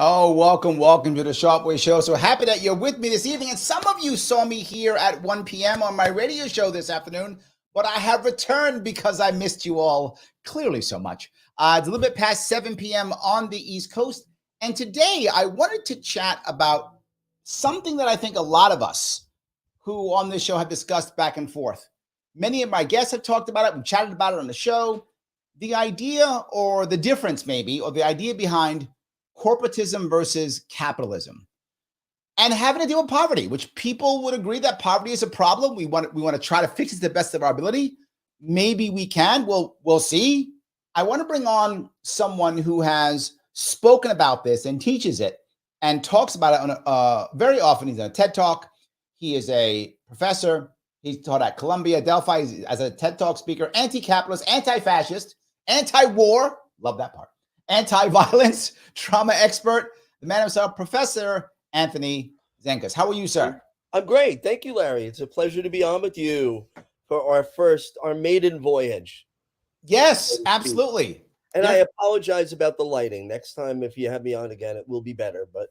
Oh, welcome to the Sharpe Way Show. So happy that you're with me this evening. And some of you saw me here at 1 p.m. on my radio show this afternoon, but I have returned because I missed you all clearly so much. It's a little bit past 7 p.m. on the East Coast. And today I wanted to chat about something that I think a lot of us who on this show have discussed back and forth. Many of my guests have talked about it. We've chatted about it on the show. The idea or the difference maybe, or the idea behind corporatism versus capitalism, and having to deal with poverty, which people would agree that poverty is a problem. We want to try to fix it to the best of our ability. Maybe we can. We'll see. I want to bring on someone who has spoken about this and teaches it and talks about it on very often. He's on a TED Talk. He is a professor. He's taught at Columbia, Adelphi as a TED Talk speaker, anti-capitalist, anti-fascist, anti-war. Love that part. Anti-violence, trauma expert, the man himself, Professor Anthony Zenkus. How are you, sir? I'm great. Thank you, Larry. It's a pleasure to be on with you for our maiden voyage. Yes, absolutely. And I apologize about the lighting. Next time, if you have me on again, it will be better. But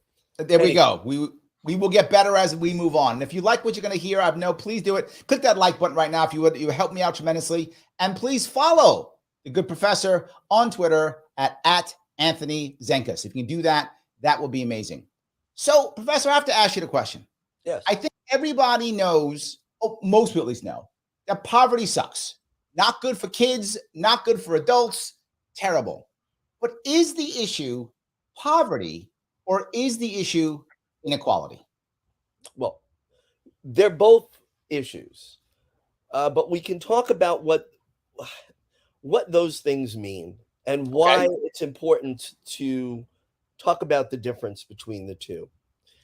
there we go. We will get better as we move on. And if you like what you're going to hear, I know, please do it. Click that like button right now if you would. You would help me out tremendously. And please follow the good professor on Twitter at Anthony Zenkus. If you can do that, that will be amazing. So, Professor, I have to ask you the question. Yes. I think everybody knows, most people at least know, that poverty sucks. Not good for kids, not good for adults, terrible. But is the issue poverty or is the issue inequality? Well, they're both issues, but we can talk about what those things mean and why it's important to talk about the difference between the two.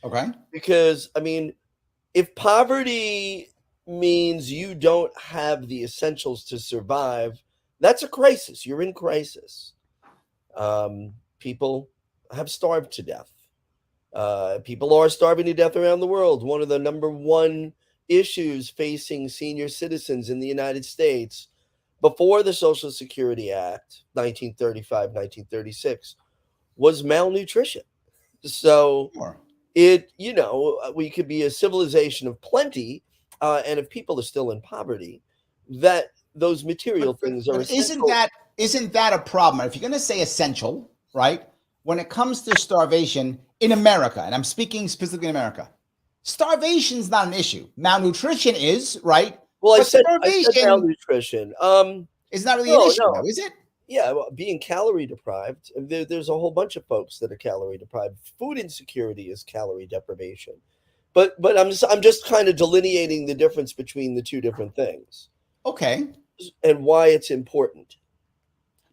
Okay. Because, I mean, if poverty means you don't have the essentials to survive, that's a crisis. You're in crisis. People have starved to death. People are starving to death around the world. One of the number one issues facing senior citizens in the United States before the Social Security Act, 1935, 1936, was malnutrition. So we could be a civilization of plenty, and if people are still in poverty, that those material things are essential. Isn't that a problem? If you're going to say essential, right? When it comes to starvation in America, and I'm speaking specifically in America, starvation is not an issue. Malnutrition is, right? Well, I said malnutrition. It's not really an issue, though, is it? Yeah, well, being calorie deprived, there's a whole bunch of folks that are calorie deprived. Food insecurity is calorie deprivation, but I'm just kind of delineating the difference between the two different things. Okay, and why it's important.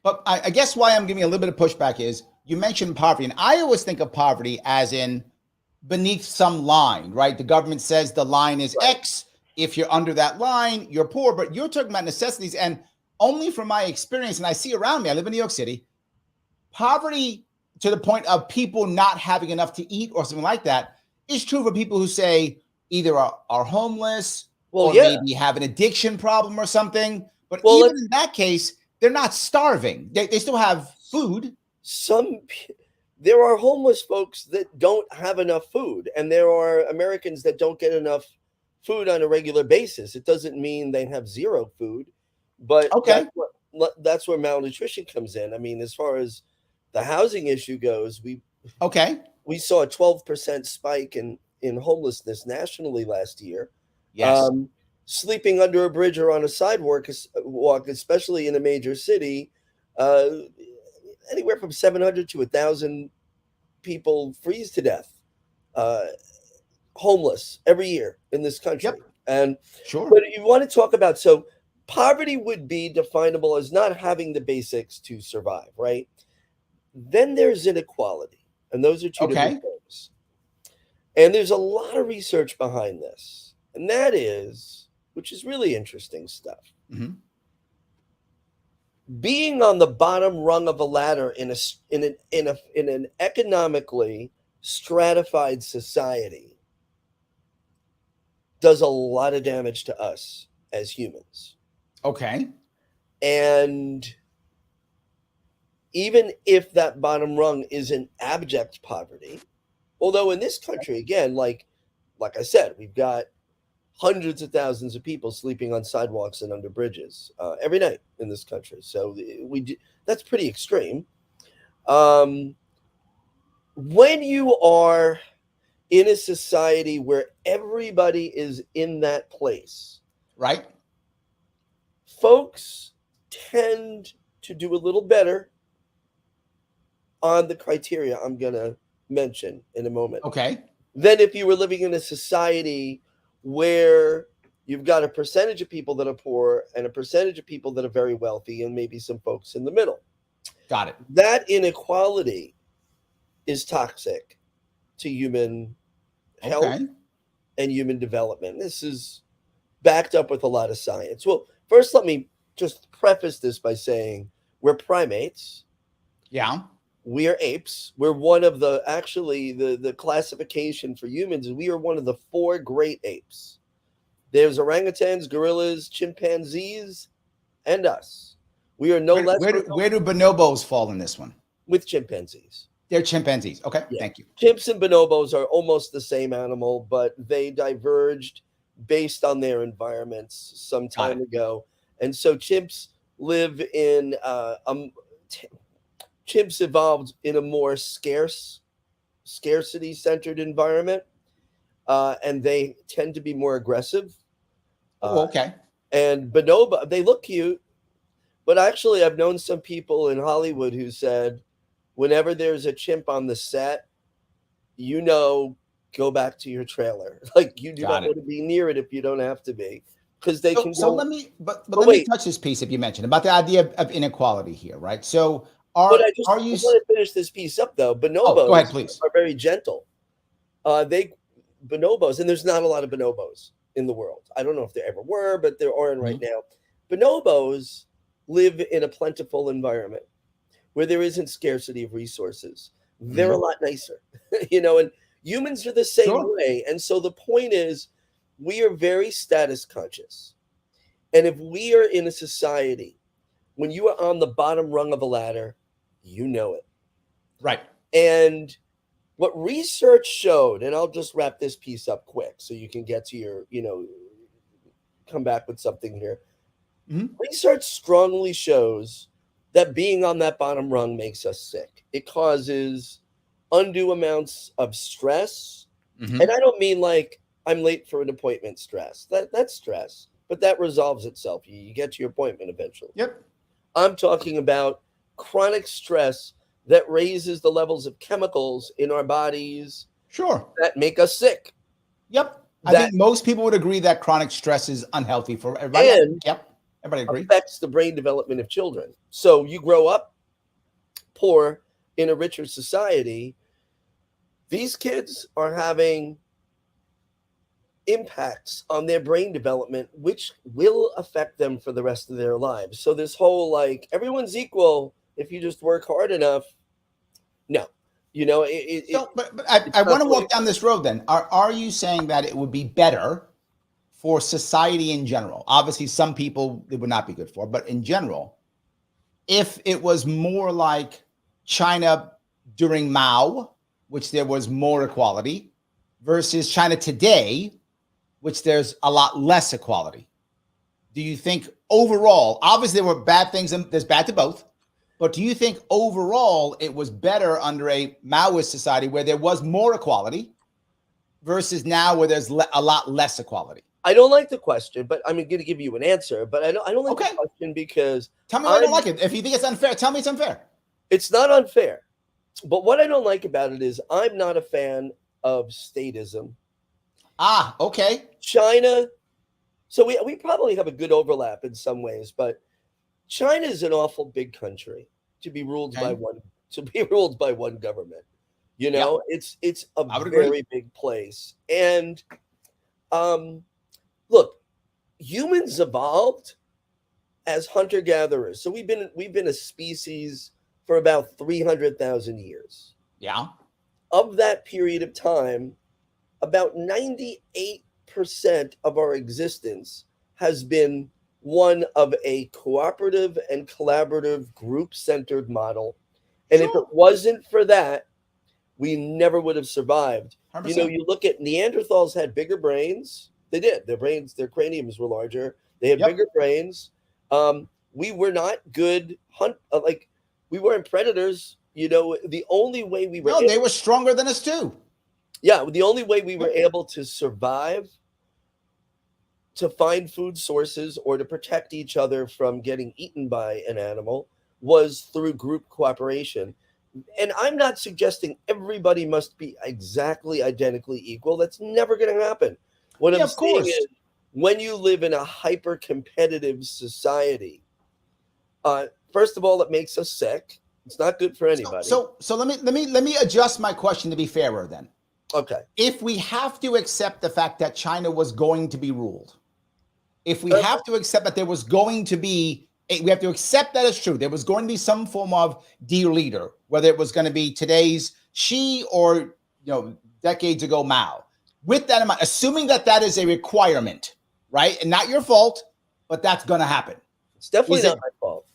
But I guess why I'm giving a little bit of pushback is you mentioned poverty, and I always think of poverty as in beneath some line, right? The government says the line is X. If you're under that line, you're poor. But you're talking about necessities, and only from my experience, and I see around me, I live in New York City, poverty to the point of people not having enough to eat or something like that is true for people who say either are homeless or maybe have an addiction problem or something. But even in that case, they're not starving. They still have food. There are homeless folks that don't have enough food, and there are Americans that don't get enough food on a regular basis. It doesn't mean they have zero food, but that's where malnutrition comes in. I mean, as far as the housing issue goes, we saw a 12% spike in homelessness nationally last year. Yes. Sleeping under a bridge or on a sidewalk, especially in a major city, anywhere from 700 to 1,000 people freeze to death, homeless every year in this country. And but you want to talk about, so poverty would be definable as not having the basics to survive, right? Then there's inequality, and those are two different things. And there's a lot of research behind this, and that is, which is really interesting stuff. Mm-hmm. Being on the bottom rung of a ladder in an economically stratified society does a lot of damage to us as humans. Okay. And even if that bottom rung is in abject poverty, although in this country, again, like I said, we've got hundreds of thousands of people sleeping on sidewalks and under bridges every night in this country. So that's pretty extreme. When you are in a society where everybody is in that place, right? Folks tend to do a little better on the criteria I'm going to mention in a moment. Okay. Than if you were living in a society where you've got a percentage of people that are poor and a percentage of people that are very wealthy and maybe some folks in the middle. Got it. That inequality is toxic to human health and human development. This is backed up with a lot of science. Well, first, let me just preface this by saying we're primates. Yeah. We are apes. We're one of the, actually, the classification for humans is we are one of the 4 great apes. There's orangutans, gorillas, chimpanzees, and us. We are no less. Where do bonobos fall in this one? With chimpanzees. They're chimpanzees. Okay, yeah. Thank you. Chimps and bonobos are almost the same animal, but they diverged based on their environments some time ago. And so chimps live in chimps evolved in a more scarcity-centered environment, and they tend to be more aggressive. Okay. And bonobo, they look cute, but actually I've known some people in Hollywood who said, whenever there's a chimp on the set, go back to your trailer. Like, you do not want to be near it if you don't have to be. Because they can go. So let me touch this piece that you mentioned about the idea of inequality here, right? So I want to finish this piece up though. Bonobos go ahead, please. Are very gentle. Bonobos, and there's not a lot of bonobos in the world. I don't know if there ever were, but there aren't right now. Bonobos live in a plentiful environment where there isn't scarcity of resources. They're a lot nicer, and humans are the same way. And so the point is, we are very status conscious. And if we are in a society, when you are on the bottom rung of a ladder, you know it. Right. And what research showed, and I'll just wrap this piece up quick so you can get to your, come back with something here. Research strongly shows that being on that bottom rung makes us sick. It causes undue amounts of stress. And I don't mean like I'm late for an appointment stress. That's stress, but that resolves itself. You get to your appointment eventually. Yep. I'm talking about chronic stress that raises the levels of chemicals in our bodies. That make us sick. Yep. I think most people would agree that chronic stress is unhealthy for everybody. And everybody agrees. Affects the brain development of children. So you grow up poor in a richer society. These kids are having impacts on their brain development, which will affect them for the rest of their lives. So this whole, like, everyone's equal if you just work hard enough. No, but I want to walk down this road then. Are you saying that it would be better for society in general? Obviously, some people it would not be good for, but in general, if it was more like China during Mao, which there was more equality, versus China today, which there's a lot less equality. Do you think overall, obviously there were bad things, and there's bad to both, but do you think overall it was better under a Maoist society where there was more equality versus now where there's a lot less equality? I don't like the question, but I'm going to give you an answer, but I don't like the question because... Tell me why I don't like it. If you think it's unfair, tell me it's unfair. It's not unfair. But what I don't like about it is I'm not a fan of statism. Okay. China. So we probably have a good overlap in some ways, but China is an awful big country to be ruled by one government. It's a very big place. And look, humans evolved as hunter-gatherers. So we've been a species for about 300,000 years. Yeah. Of that period of time, about 98% of our existence has been one of a cooperative and collaborative group-centered model. And if it wasn't for that, we never would have survived. 100%. You look at Neanderthals had bigger brains. They did. Their craniums were larger. They had bigger brains. We were not good we weren't predators. The only way we were they were stronger than us too. Yeah, the only way we were able to survive, to find food sources, or to protect each other from getting eaten by an animal was through group cooperation. And I'm not suggesting everybody must be exactly identically equal. That's never going to happen. What I'm saying is, when you live in a hyper-competitive society, first of all, it makes us sick. It's not good for anybody. So let me adjust my question to be fairer then. Okay. If we have to accept the fact that China was going to be ruled, if we have to accept that there was going to be, we have to accept that it's true. There was going to be some form of dear leader, whether it was going to be today's Xi or decades ago Mao. With that in mind, assuming that that is a requirement, right, and not your fault, but that's going to happen. It's definitely not my fault.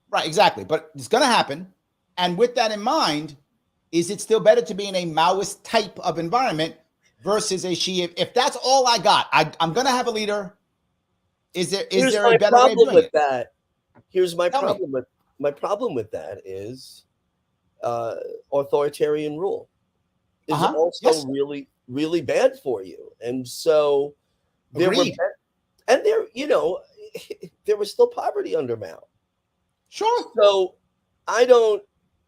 Right, exactly, but it's going to happen. And with that in mind, is it still better to be in a Maoist type of environment versus a Xi? If that's all I got, I'm going to have a leader. Is there a better way of doing it? That. Here's my problem with my problem with that is authoritarian rule is also really, really bad for you. And so there was still poverty under Mao. Sure. So I don't.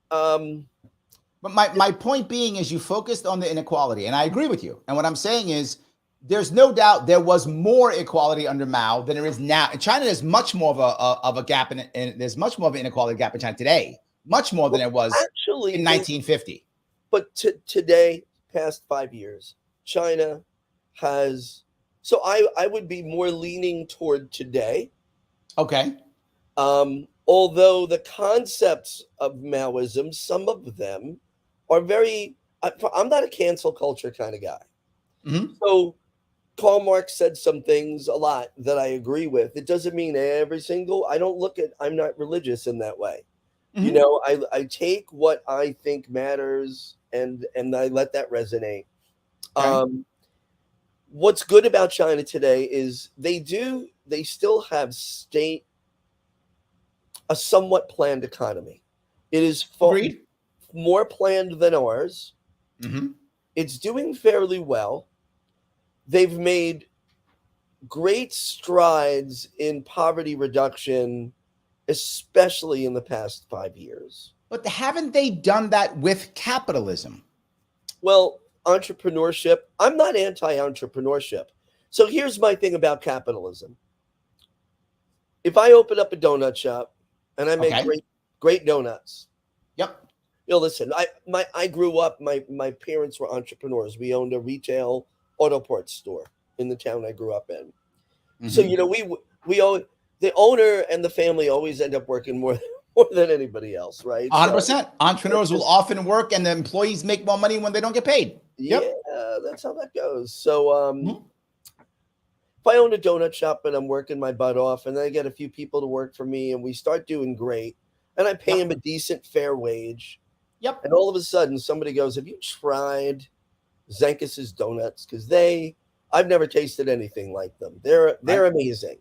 But my point being is you focused on the inequality, and I agree with you. And what I'm saying is there's no doubt there was more equality under Mao than there is now. In China, there's much more of a gap, and there's much more of an inequality gap in China today, much more than there was actually in 1950. But today, past 5 years, China has. So I would be more leaning toward today. Okay. Although the concepts of Maoism, some of them are very. I'm not a cancel culture kind of guy. Mm-hmm. So Karl Marx said some things a lot that I agree with. It doesn't mean every single. I'm not religious in that way. Mm-hmm. I take what I think matters and I let that resonate. Okay. What's good about China today is they still have a somewhat planned economy. It is more planned than ours. Mm-hmm. It's doing fairly well. They've made great strides in poverty reduction, especially in the past 5 years. But haven't they done that with capitalism? Well, entrepreneurship. I'm not anti-entrepreneurship. So here's my thing about capitalism. If I open up a donut shop and I make great donuts. Yep. Listen, I grew up, my parents were entrepreneurs. We owned a retail auto parts store in the town I grew up in. Mm-hmm. So, we own the owner and the family always end up working more than anybody else, right? 100%. So, entrepreneurs will often work and the employees make more money when they don't get paid. Yep. Yeah, that's how that goes. So, if I own a donut shop and I'm working my butt off and then I get a few people to work for me and we start doing great and I pay them a decent, fair wage. Yep. And all of a sudden somebody goes, have you tried Zenkus's donuts? Because I've never tasted anything like them. They're amazing.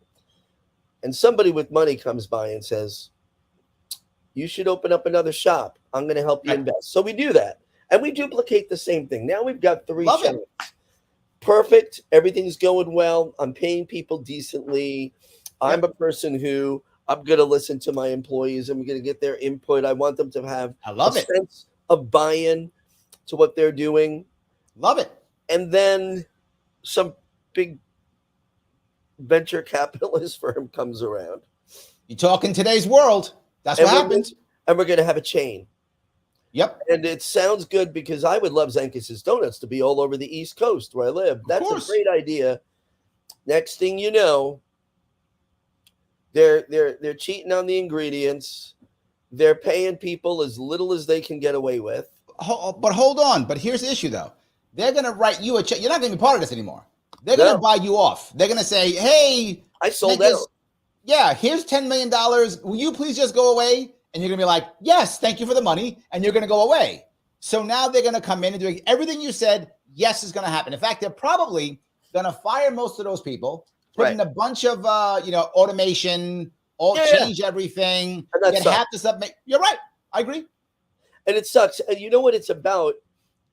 And somebody with money comes by and says, you should open up another shop. I'm going to help you invest. So we do that. And we duplicate the same thing. Now we've got 3 shops. Perfect. Everything's going well. I'm paying people decently. I'm a person who I'm going to listen to my employees. I'm going to get their input. I want them to have a sense of buy-in to what they're doing. Love it. And then some big venture capitalist firm comes around. You talk in today's world. That's what happens. And we're going to have a chain. Yep. And it sounds good because I would love Zenkus's Donuts to be all over the East Coast where I live. That's a great idea. Next thing you know, they're cheating on the ingredients. They're paying people as little as they can get away with. But hold on. But here's the issue, though. They're going to write you a check. You're not going to be part of this anymore. They're going to buy you off. They're going to say, hey, I sold out. yeah, here's $10 million. Will you please just go away? And you're going to be like, yes, thank you for the money. And you're going to go away. So now they're going to come in and do everything you said, yes, is going to happen. In fact, they're probably going to fire most of those people, put in a bunch of, automation, change everything, get half the stuff. You're right. I agree. And it sucks. And you know what it's about?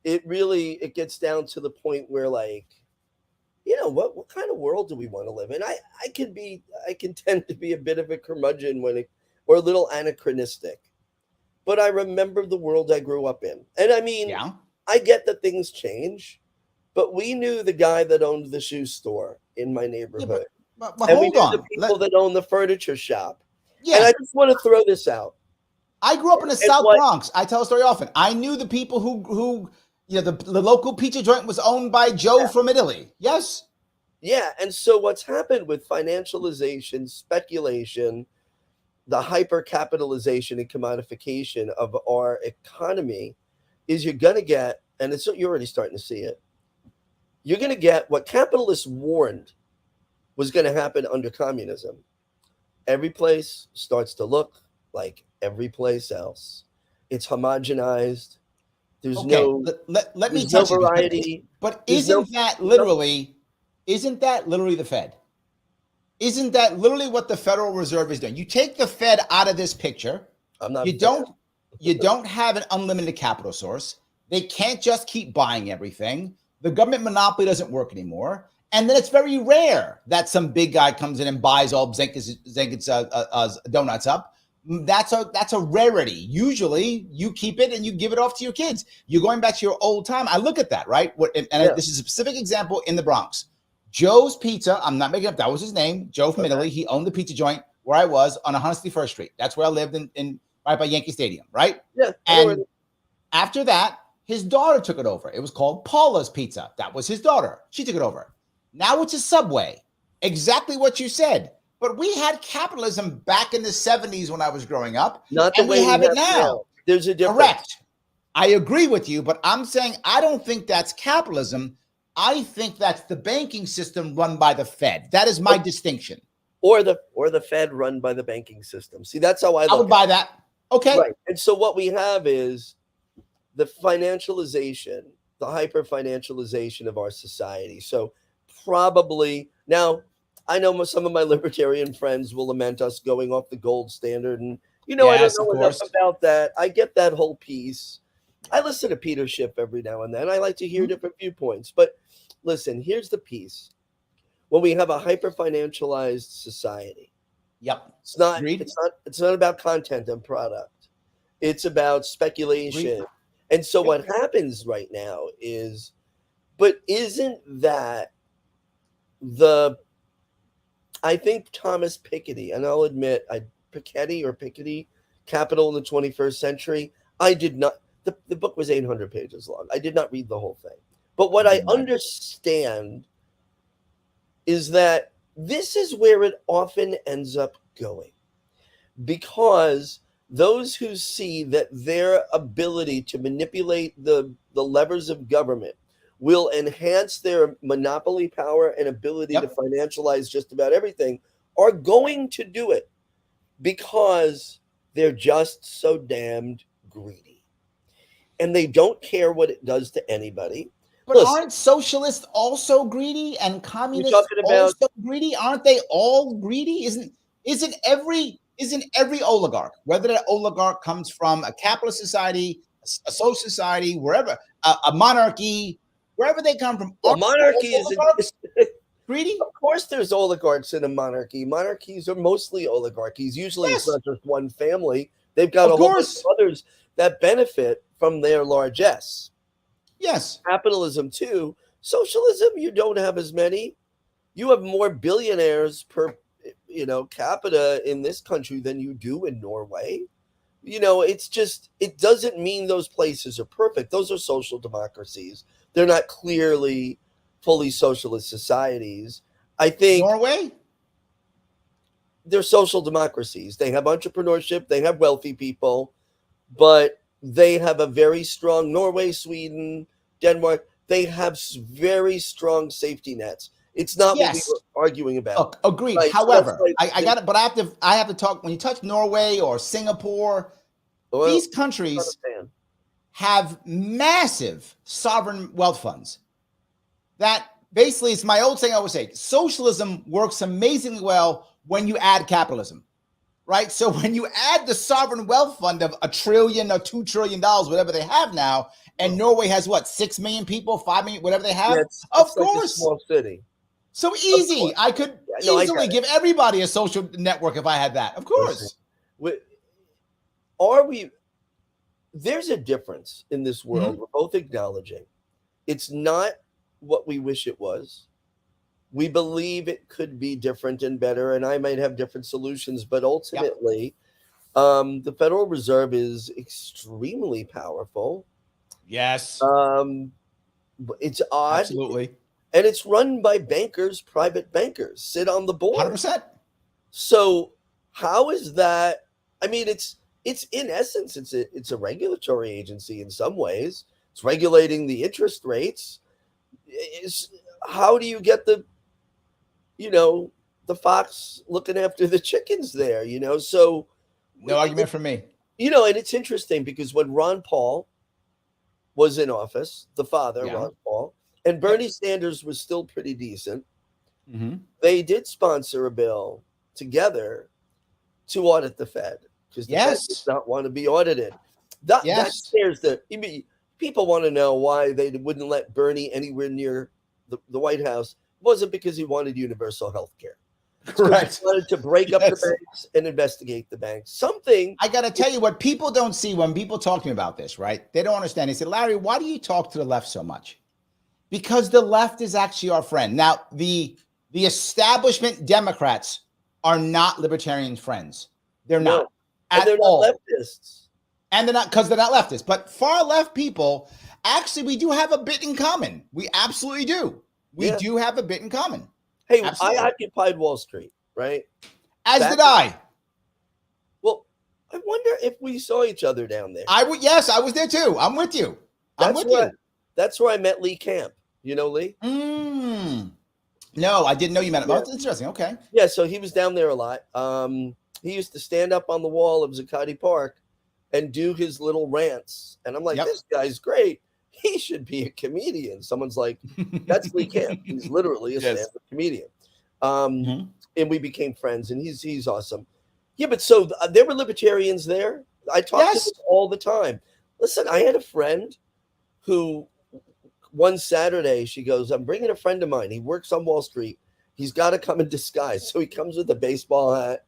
It gets down to the point where, like, what kind of world do we want to live in? I can tend to be a bit of a curmudgeon or a little anachronistic, but I remember the world I grew up in. And I mean, I get that things change, but we knew the guy that owned the shoe store in my neighborhood. But and we knew the people that owned the furniture shop. Yeah. And I just want to throw this out. I grew up in the South Bronx. I tell a story often. I knew the people who the local pizza joint was owned by Joe from Italy. Yes. Yeah. And so what's happened with financialization, speculation, the hyper-capitalization and commodification of our economy is you're going to get, and you're already starting to see it, you're going to get what capitalists warned was going to happen under communism. Every place starts to look like every place else. It's homogenized. There's no variety. But isn't that literally the Fed? Isn't that literally what the Federal Reserve is doing? You take the Fed out of this picture. You don't have an unlimited capital source. They can't just keep buying everything. The government monopoly doesn't work anymore. And then it's very rare that some big guy comes in and buys all Zenkus donuts up. That's a rarity. Usually you keep it and you give it off to your kids. You're going back to your old time. I look at that, right? This is a specific example in the Bronx. Joe's Pizza, I'm not making up, that was his name, Joe from Italy. He owned the pizza joint where I was on 161st Street. That's where I lived in right by Yankee Stadium, right? Yeah. And after that, his daughter took it over. It was called Paula's Pizza. That was his daughter. She took it over. Now it's a Subway. Exactly what you said. But we had capitalism back in the 70s when I was growing up. Not the way we have it now. There's a difference. Correct. I agree with you, but I'm saying I don't think that's capitalism. I think that's the banking system run by the Fed. That is my distinction. Or the Fed run by the banking system. See, that's how I would buy that. Okay. Right. And so what we have is the financialization, the hyper-financialization of our society. So probably now, I know some of my libertarian friends will lament us going off the gold standard. And, I don't know enough about that. I get that whole piece. I listen to Peter Schiff every now and then. I like to hear different viewpoints. But listen, here's the piece. When we have a hyper-financialized society, it's not about content and product. It's about speculation. And so what happens right now is, but isn't that I think Thomas Piketty, and I'll admit, Piketty, Capital in the 21st Century, I did not, the book was 800 pages long. I did not read the whole thing. But what I understand is that this is where it often ends up going. Because those who see that their ability to manipulate the levers of government will enhance their monopoly power and ability to financialize just about everything are going to do it because they're just so damned greedy. And they don't care what it does to anybody. But aren't socialists also greedy and communists also greedy? Aren't they all greedy? Isn't every oligarch, whether that oligarch comes from a capitalist society, a social society, wherever, a monarchy, wherever they come from, a monarchy is greedy? Of course there's oligarchs in a monarchy. Monarchies are mostly oligarchies. Usually it's not just one family. They've got a whole bunch of others that benefit from their largesse. Yes. Capitalism too. Socialism, you don't have as many. You have more billionaires per capita in this country than you do in Norway. It's just, it doesn't mean those places are perfect. Those are social democracies. They're not clearly fully socialist societies. I think Norway, they're social democracies. They have entrepreneurship. They have wealthy people, but they have a very strong Norway, Sweden, Denmark. They have very strong safety nets. It's not what we Yes. were arguing about. Look, agreed. Right, so However, that's I got it, but I have to talk when you touch Norway or Singapore, well, these I'm not countries a fan. have massive sovereign wealth funds that basically, it's my old saying I always say, socialism works amazingly well when you add capitalism, right? So when you add the sovereign wealth fund of $1 trillion or $2 trillion, whatever they have now, and Norway has what, 6 million people, 5 million, whatever they have, of It's like a course. small city. So easy. I could easily give everybody a social network if I had that. Of course. There's a difference in this world. We're both acknowledging it's not what we wish it was. We believe it could be different and better, and I might have different solutions, but ultimately, the Federal Reserve is extremely powerful. Yes. It's odd. Absolutely. And it's run by bankers, private bankers, sit on the board. 100%. So how is that? I mean, it's in essence, it's a regulatory agency in some ways. It's regulating the interest rates. How do you get the fox looking after the chickens there? So no argument for me. And it's interesting because when Ron Paul was in office, the father, Ron Paul, and Bernie Sanders was still pretty decent. They did sponsor a bill together to audit the Fed because the Fed does not want to be audited. That scares people want to know why they wouldn't let Bernie anywhere near the White House. It wasn't because he wanted universal health care. Correct. He wanted to break up the banks and investigate the banks. Something. I got to tell you what people don't see when people talk to me about this, right? They don't understand. They said, Larry, why do you talk to the left so much? Because the left is actually our friend. Now, the establishment Democrats are not libertarian friends. They're not. And they're not leftists. And they're not, because they're not leftists. But far left people, actually, we do have a bit in common. We absolutely do. We do have a bit in common. Hey, absolutely. I occupied Wall Street, right? As did I. Well, I wonder if we saw each other down there. Yes, I was there too. I'm with you. That's where I met Lee Camp. You know Lee? No, I didn't know you met him. Oh, that's interesting. Okay. Yeah, so he was down there a lot. He used to stand up on the wall of Zuccotti Park and do his little rants. And I'm like, this guy's great. He should be a comedian. Someone's like, that's Lee Camp. He's literally a stand-up comedian. And we became friends, and he's awesome. Yeah, but so there were libertarians there. I talked to them all the time. Listen, I had a friend who one Saturday, she goes, I'm bringing a friend of mine. He works on Wall Street. He's got to come in disguise. So he comes with a baseball hat,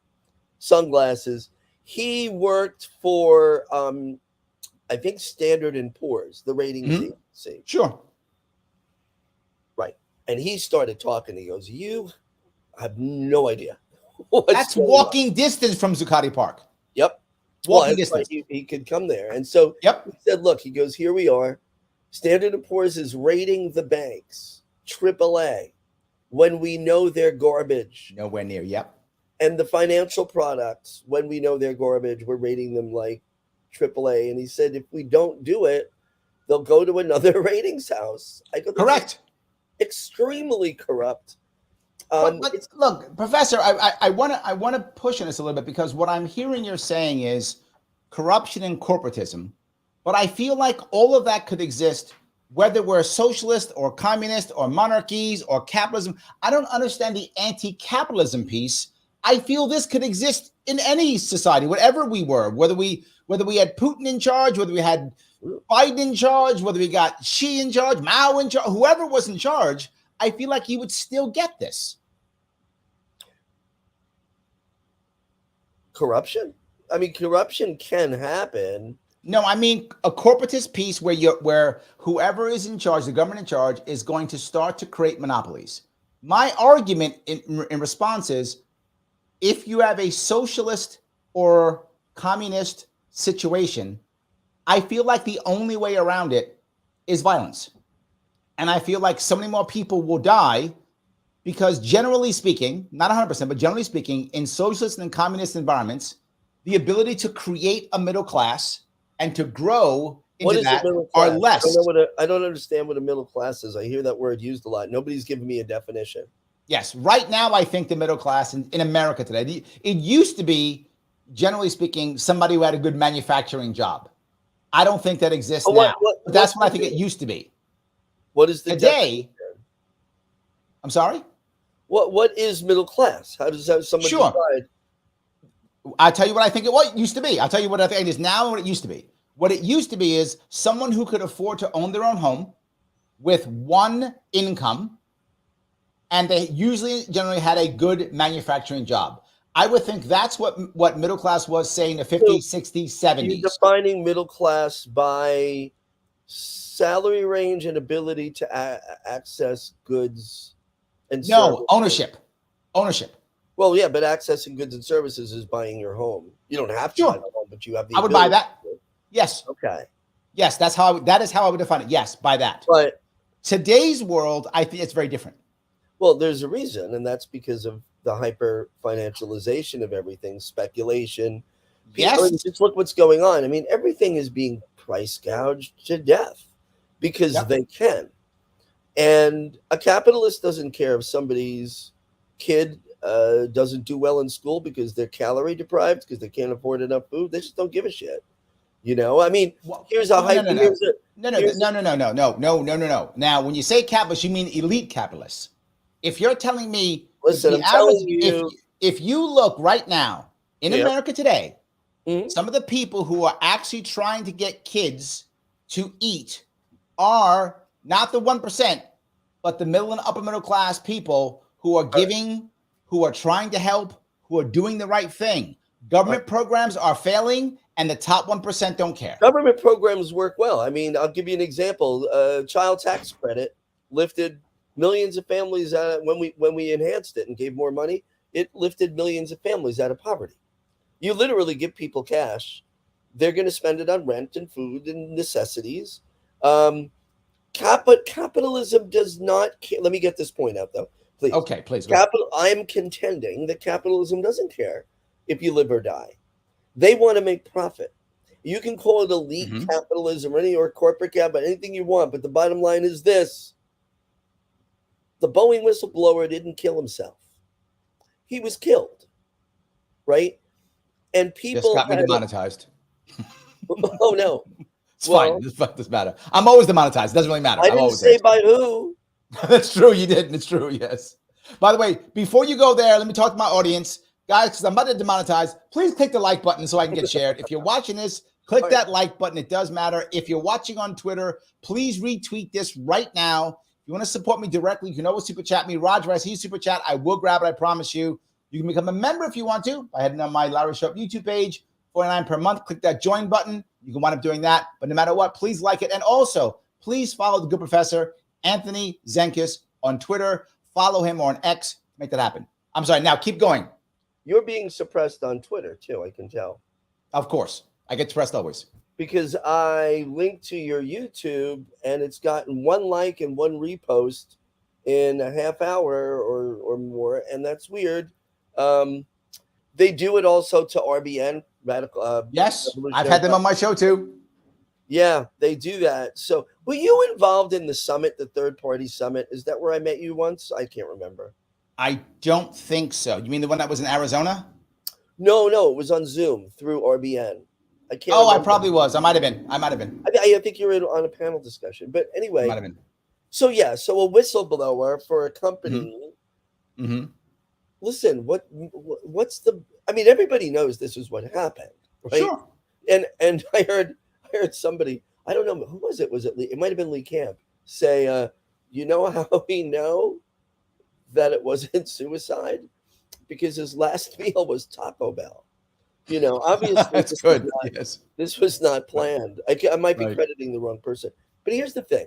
sunglasses. He worked for, I think, Standard & Poor's, the ratings agency. Sure. Right. And he started talking. He goes, you have no idea. That's walking distance from Zuccotti Park. Yep. Walking distance. He could come there. And so he said, look, he goes, here we are. Standard & Poor's is rating the banks, AAA, when we know they're garbage. Nowhere near, And the financial products, when we know they're garbage, we're rating them like AAA. And he said, if we don't do it, they'll go to another ratings house. I go, correct. Extremely corrupt. But look, Professor, I want to push on this a little bit because what I'm hearing you're saying is corruption and corporatism. But I feel like all of that could exist, whether we're socialist or communist or monarchies or capitalism. I don't understand the anti-capitalism piece. I feel this could exist in any society, whatever we were, whether we had Putin in charge, whether we had Biden in charge, whether we got Xi in charge, Mao in charge, whoever was in charge, I feel like you would still get this. Corruption? I mean, corruption can happen. No, I mean a corporatist piece where whoever is in charge, the government in charge, is going to start to create monopolies. My argument in response is, if you have a socialist or communist situation, I feel like the only way around it is violence. And I feel like so many more people will die because generally speaking, not 100%, but generally speaking, in socialist and communist environments, the ability to create a middle class and to grow into that are less. I don't understand what a middle class is. I hear that word used a lot. Nobody's giving me a definition. Yes. Right now, I think the middle class in America today, it used to be, generally speaking, somebody who had a good manufacturing job. I don't think that exists now. But that's what I think it used to be. What is the today? I'm sorry? What is middle class? How does that someone decide? I'll tell you what I think it used to be. I'll tell you what I think it is now and what it used to be. What it used to be is someone who could afford to own their own home with one income, and they usually generally had a good manufacturing job. I would think that's what middle class was, say, in the 50s, 60s, 70s. You're defining middle class by salary range and ability to access goods and services. Ownership. Well, yeah, but accessing goods and services is buying your home. You don't have to buy the home, but you have the ability. I would buy that. Yes. Okay. Yes, that is how I would define it. Yes, buy that. But today's world, I think it's very different. Well, there's a reason, and that's because of the hyper financialization of everything, speculation. Yes. Just look what's going on. I mean, everything is being price gouged to death because they can. And a capitalist doesn't care if somebody's kid doesn't do well in school because they're calorie deprived, because they can't afford enough food. They just don't give a shit. You know, I mean, here's a hype. No. Now, when you say capitalist, you mean elite capitalists. If you're telling me, listen, I'm telling you, if you look right now in America today, some of the people who are actually trying to get kids to eat are not the 1%, but the middle and upper middle class people who are giving, who are trying to help, who are doing the right thing. Government programs are failing, and the top 1% don't care. Government programs work well. I mean, I'll give you an example. Child tax credit lifted millions of families when we enhanced it and gave more money. It lifted millions of families out of poverty. You literally give people cash. They're going to spend it on rent and food and necessities. Capitalism does not care. Let me get this point out, though. Please. Okay, please. I'm contending that capitalism doesn't care if you live or die. They want to make profit. You can call it elite capitalism or corporate capital, anything you want, but the bottom line is this. The Boeing whistleblower didn't kill himself. He was killed, right? And people just got me demonetized. Oh, no. It's fine. This doesn't matter. I'm always demonetized. It doesn't really matter. I didn't say by who. That's true. You didn't. It's true. Yes. By the way, before you go there, let me talk to my audience. Guys, because I'm about to demonetize, please click the like button so I can get shared. If you're watching this, click that like button. It does matter. If you're watching on Twitter, please retweet this right now. If you want to support me directly, you can always super chat me. Roger, I see super chat. I will grab it. I promise you. You can become a member if you want to by heading on my Larry Sharpe YouTube page, $49 per month. Click that join button. You can wind up doing that. But no matter what, please like it. And also, please follow the good professor, Anthony Zenkus, on Twitter. Follow him or on X. Make that happen. I'm sorry. Now, keep going. You're being suppressed on Twitter, too, I can tell. Of course. I get suppressed always. Because I linked to your YouTube, and it's gotten 1 like and 1 repost in a half hour or more, and that's weird. They do it also to RBN, Radical. Yes, I've had them on my show, too. Yeah, they do that. So were you involved in the summit, the third-party summit? Is that where I met you once? I can't remember. I don't think so. You mean the one that was in Arizona? No, it was on Zoom through RBN. I can't. Oh, remember. I probably was. I might have been. I think you were on a panel discussion. But anyway, might have been. So a whistleblower for a company. Mm-hmm. Listen, what's the? I mean, everybody knows this is what happened, right? Sure. And I heard somebody. I don't know who was it. Was it Lee? It might have been Lee Camp. Say, you know how we know that it wasn't suicide? Because his last meal was Taco Bell. You know, obviously, that's good. This was not planned. I might be crediting the wrong person. But here's the thing.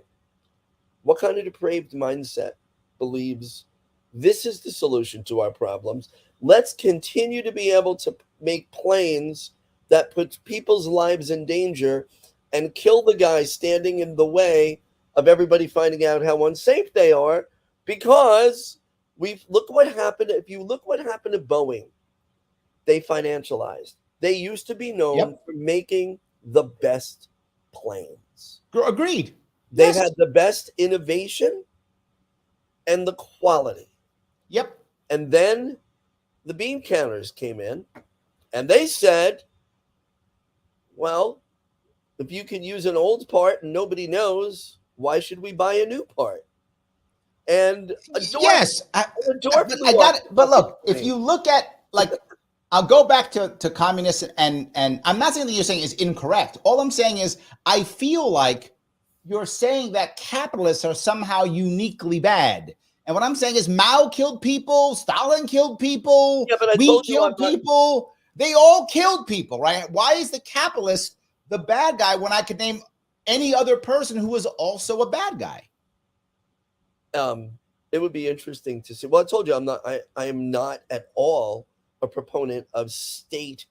What kind of depraved mindset believes this is the solution to our problems? Let's continue to be able to make planes that put people's lives in danger and kill the guy standing in the way of everybody finding out how unsafe they are, because look what happened. If you look what happened to Boeing, they financialized. They used to be known for making the best planes. Agreed. They had the best innovation and the quality. Yep. And then the bean counters came in and they said, well, if you can use an old part and nobody knows, why should we buy a new part? And a dork, Yes, a dork but will I walk got it. But up look, to if me. you look at like, I'll go back to communists, and I'm not saying that you're saying is incorrect. All I'm saying is I feel like you're saying that capitalists are somehow uniquely bad. And what I'm saying is Mao killed people, Stalin killed people, Yeah, but I we told you I'm killed not. people. They all killed people, right? Why is the capitalist the bad guy when I could name any other person who was also a bad guy? It would be interesting to see. Well, I told you I'm not. I am not at all a proponent of statist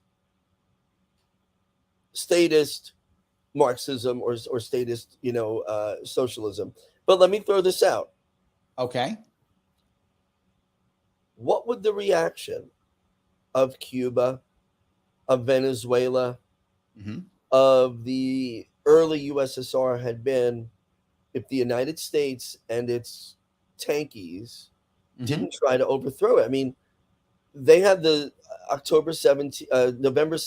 Marxism or statist, socialism. But let me throw this out. Okay. What would the reaction of Cuba, of Venezuela, of the early USSR had been if the United States and its tankies didn't try to overthrow it? I mean, they had the November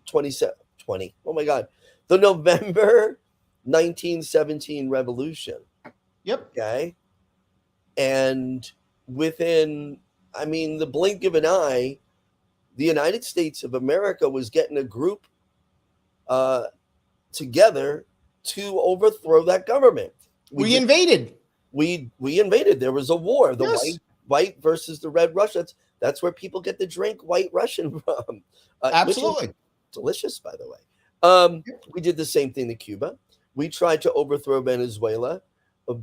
20. Oh my God, the November 1917 revolution. Yep. Okay, and within, I mean, the blink of an eye, the United States of America was getting a group together to overthrow that government. We invaded. We invaded. There was a war. The Yes. white versus the red Russian. That's where people get the drink White Russian from. Absolutely. Which is delicious, by the way. We did the same thing to Cuba. We tried to overthrow Venezuela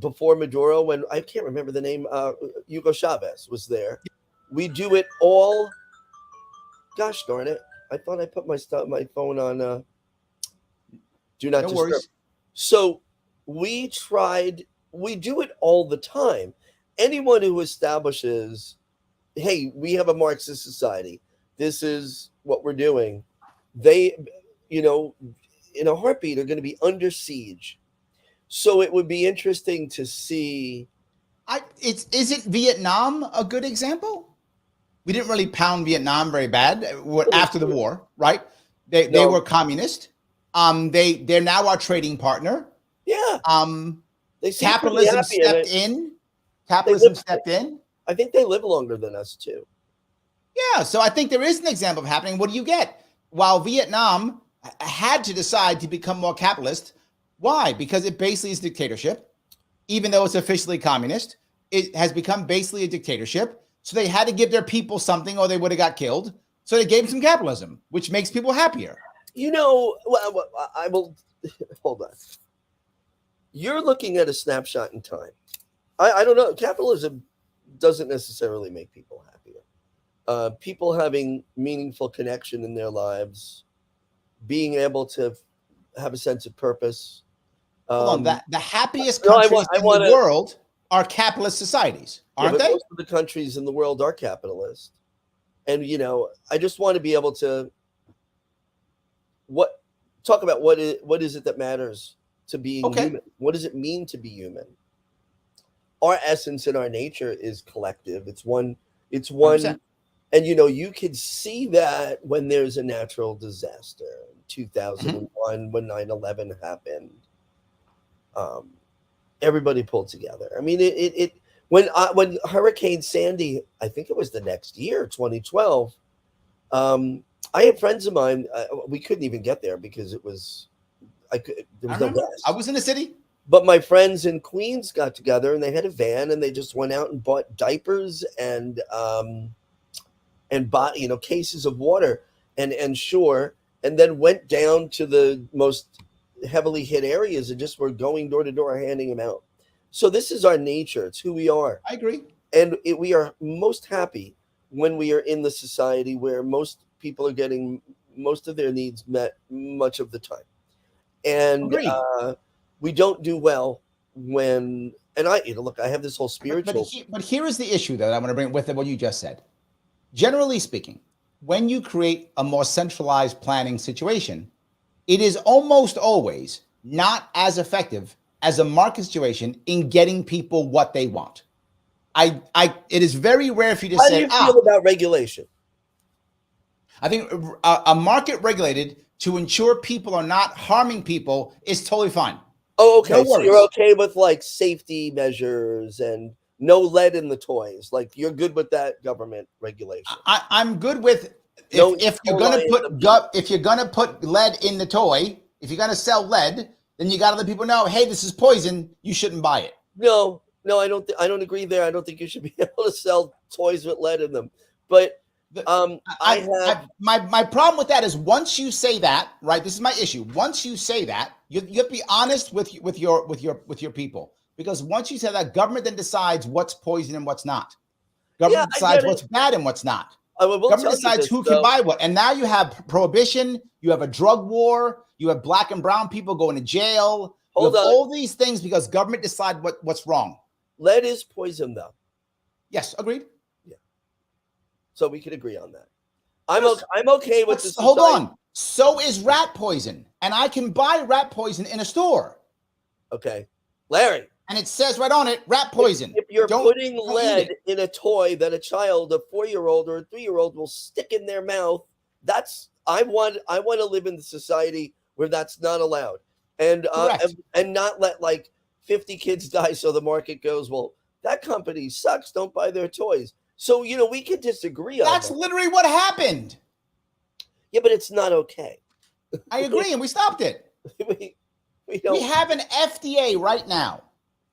before Maduro, when I can't remember the name. Hugo Chavez was there. We do it all. Gosh darn it! I thought I put my phone on do not disturb. Worries. So we tried. We do it all the time. Anyone who establishes, hey, we have a Marxist society, this is what we're doing, they, in a heartbeat are going to be under siege. So it would be interesting to see. Is it Vietnam a good example? We didn't really pound Vietnam very bad after the war, right? They were communist. They're now our trading partner. Yeah. They seem capitalism stepped in. Capitalism stepped in. I think they live longer than us too. Yeah, so I think there is an example of happening. What do you get? While Vietnam had to decide to become more capitalist, why? Because it basically is dictatorship. Even though it's officially communist, it has become basically a dictatorship. So they had to give their people something or they would have got killed. So they gave them some capitalism, which makes people happier. Well, I will hold on. You're looking at a snapshot in time. I don't know. Capitalism doesn't necessarily make people happier. People having meaningful connection in their lives, being able to have a sense of purpose. Hold on, the happiest countries in the world are capitalist societies, aren't they? Most of the countries in the world are capitalist. And, I just want to be able to talk about what is it that matters to being human? What does it mean to be human? Our essence and our nature is collective. It's one. 100%. And you could see that when there's a natural disaster. 2001, when 9/11 happened, everybody pulled together. I mean, when Hurricane Sandy, I think it was the next year, 2012. I had friends of mine. We couldn't even get there because there was no gas. I was in the city. But my friends in Queens got together and they had a van and they just went out and bought diapers and bought, cases of water and Sure, and then went down to the most heavily hit areas and just were going door to door handing them out. So this is our nature. It's who we are. I agree. And we are most happy when we are in the society where most people are getting most of their needs met much of the time. And we don't do well when, and I have this whole spiritual. But here is the issue that I want to bring with what you just said. Generally speaking, when you create a more centralized planning situation, it is almost always not as effective as a market situation in getting people what they want. it is very rare for you to How do say, you feel about regulation? I think a market regulated to ensure people are not harming people is totally fine. Oh, okay. No So you're worries. okay with like safety measures and no lead in the toys. Like you're good with that government regulation. I'm good with No if you're E. gonna coli in put the- if you're gonna put lead in the toy, if you're gonna sell lead, then you gotta let people know, hey, this is poison. You shouldn't buy it. No, I don't. I don't agree there. I don't think you should be able to sell toys with lead in them. But my problem with that is once you say that, right? This is my issue. Once you say that, you have to be honest with your people, because once you say that, government then decides what's poison and what's not. Government decides what's bad and what's not. Government decides who can buy what. And now you have prohibition, you have a drug war, you have black and brown people going to jail. You have all these things because government decide what's wrong. Lead is poison, though. Yes, agreed. Yeah. So we can agree on that. I'm okay with this. Hold on. So is rat poison. And I can buy rat poison in a store. Okay. Larry. And it says right on it, rat poison. If you're putting lead in a toy that a child, a 4-year-old or a 3-year-old will stick in their mouth, I want to live in the society where that's not allowed. And not let like 50 kids die so the market goes, well, that company sucks, don't buy their toys. So, we could disagree on that. That's literally what happened. Yeah, but it's not okay. I agree, and we stopped it. We have an FDA right now.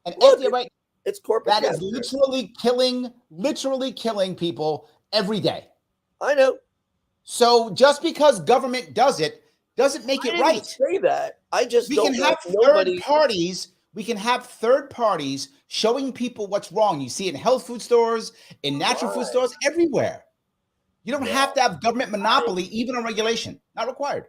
It's corporate. That is literally killing people every day. I know. So just because government does it doesn't make it right. Say that. I just we can have third parties. We can have third parties showing people what's wrong. You see it in health food stores, in natural food stores, everywhere. You don't have to have government monopoly, even on regulation. Not required.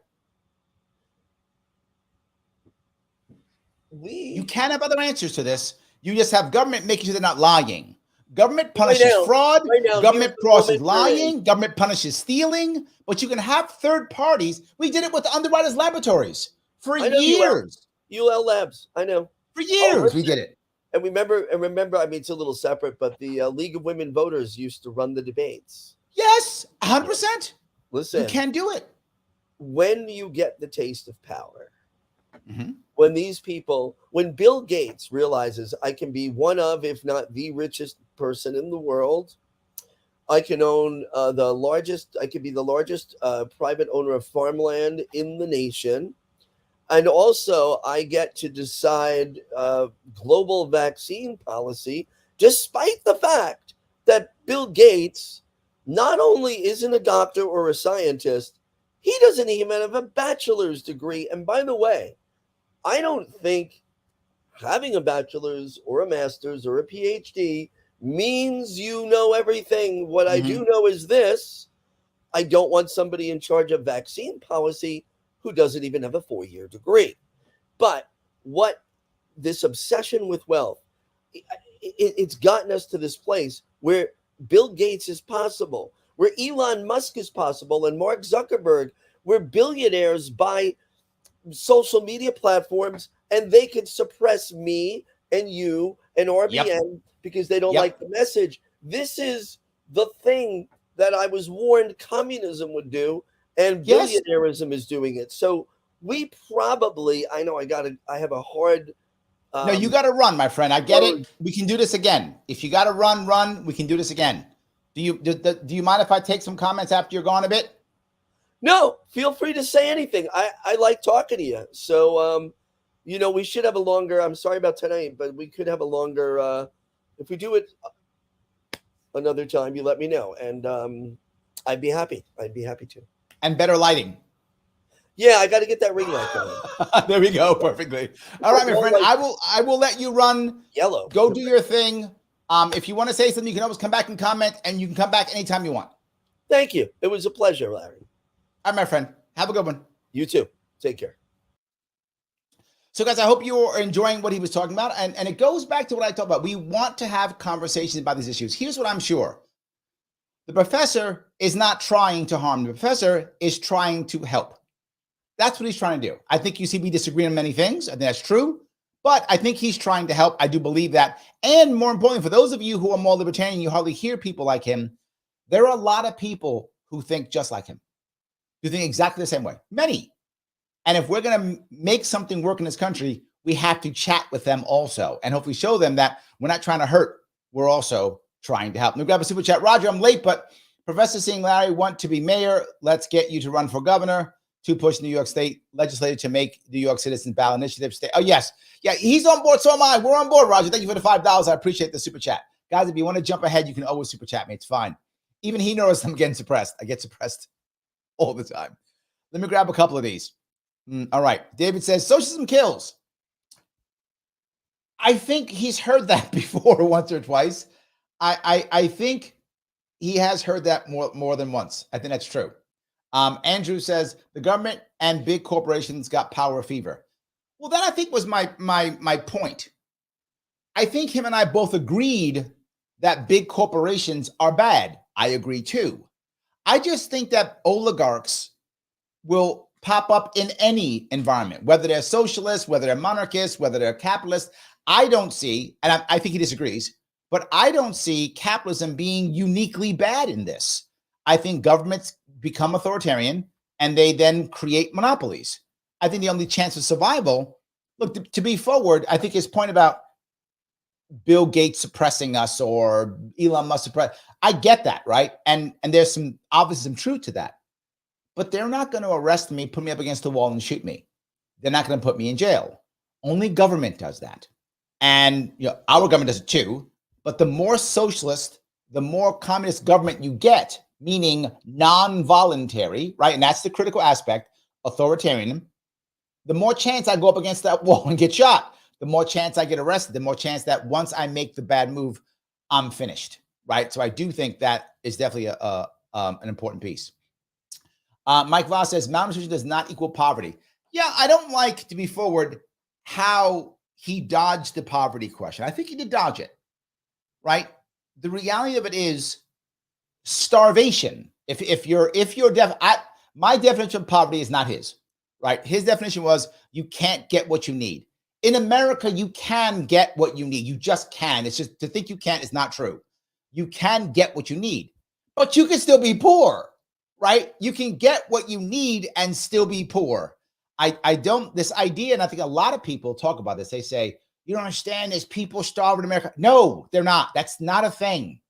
You can have other answers to this. You just have government making sure they're not lying. Government punishes fraud. Government punishes lying. Government punishes stealing. But you can have third parties. We did it with Underwriters Laboratories for years. UL Labs. I know. For years we did it. And remember, I mean, it's a little separate, but the League of Women Voters used to run the debates. Yes, 100%. Listen. You can do it. When you get the taste of power, when Bill Gates realizes I can be one of, if not the richest person in the world, I can own I could be the largest private owner of farmland in the nation. And also I get to decide global vaccine policy, despite the fact that Bill Gates not only isn't a doctor or a scientist, he doesn't even have a bachelor's degree. And by the way, I don't think having a bachelor's or a master's or a PhD means you know everything. What I do know is this: I don't want somebody in charge of vaccine policy who doesn't even have a 4-year degree. But what this obsession with wealth, it's gotten us to this place where Bill Gates is possible, where Elon Musk is possible, and Mark Zuckerberg, where billionaires buy social media platforms and they can suppress me and you and RBN because they don't like the message. This is the thing that I was warned communism would do, and billionaireism is doing it. So we probably, I have a hard. No, you got to run, my friend. I get it. We can do this again. If you got to run. We can do this again. Do you mind if I take some comments after you're gone a bit? No, feel free to say anything. I like talking to you. So, we should have a longer, I'm sorry about tonight, but we could have a longer, if we do it another time, you let me know. And I'd be happy. I'd be happy to. And better lighting. Yeah, I got to get that ring light going. There we go. Perfectly. All right, my friend. I will let you run. Yellow. Go do your thing. If you want to say something, you can always come back and comment, and you can come back anytime you want. Thank you. It was a pleasure, Larry. All right, my friend. Have a good one. You too. Take care. So, guys, I hope you are enjoying what he was talking about. And it goes back to what I talked about. We want to have conversations about these issues. Here's what I'm sure. The professor is not trying to harm. The professor is trying to help. That's what he's trying to do. I think you see me disagree on many things. I think that's true. But I think he's trying to help. I do believe that. And more importantly, for those of you who are more libertarian, you hardly hear people like him. There are a lot of people who think just like him, who think exactly the same way. Many. And if we're going to make something work in this country, we have to chat with them also and hopefully show them that we're not trying to hurt. We're also trying to help. Let me grab a super chat. Roger, I'm late, but Professor Seeing Larry want to be mayor. Let's get you to run for governor to push New York State legislature to make New York citizens ballot initiative stay. Oh, yes. Yeah, he's on board. So am I. We're on board, Roger. Thank you for the $5. I appreciate the super chat. Guys, if you want to jump ahead, you can always super chat me. It's fine. Even he knows I'm getting suppressed. I get suppressed all the time. Let me grab a couple of these. All right. David says, socialism kills. I think he's heard that before once or twice. I think he has heard that more than once. I think that's true. Andrew says, the government and big corporations got power fever. Well, that I think was my point. I think him and I both agreed that big corporations are bad. I agree too. I just think that oligarchs will pop up in any environment, whether they're socialists, whether they're monarchists, whether they're capitalists. I don't see, and I think he disagrees, but I don't see capitalism being uniquely bad in this. I think governments become authoritarian and they then create monopolies. I think the only chance of survival, look, to be forward, I think his point about Bill Gates suppressing us or Elon Musk suppress, I get that, right? And there's obviously some truth to that. But they're not going to arrest me, put me up against the wall and shoot me. They're not going to put me in jail. Only government does that. And our government does it too. But the more socialist, the more communist government you get, meaning non-voluntary, right? And that's the critical aspect, authoritarian, the more chance I go up against that wall and get shot, the more chance I get arrested, the more chance that once I make the bad move, I'm finished, right? So I do think that is definitely an important piece. Mike Voss says, malnutrition does not equal poverty. Yeah, I don't like, to be forward, how he dodged the poverty question. I think he did dodge it, right? The reality of it is starvation. My definition of poverty is not his, right? His definition was you can't get what you need. In America, you can get what you need. You just can. It's just to think you can't is not true. You can get what you need, but you can still be poor, right? You can get what you need and still be poor. This idea, and I think a lot of people talk about this. They say, you don't understand, there's people starving in America. No, they're not. That's not a thing.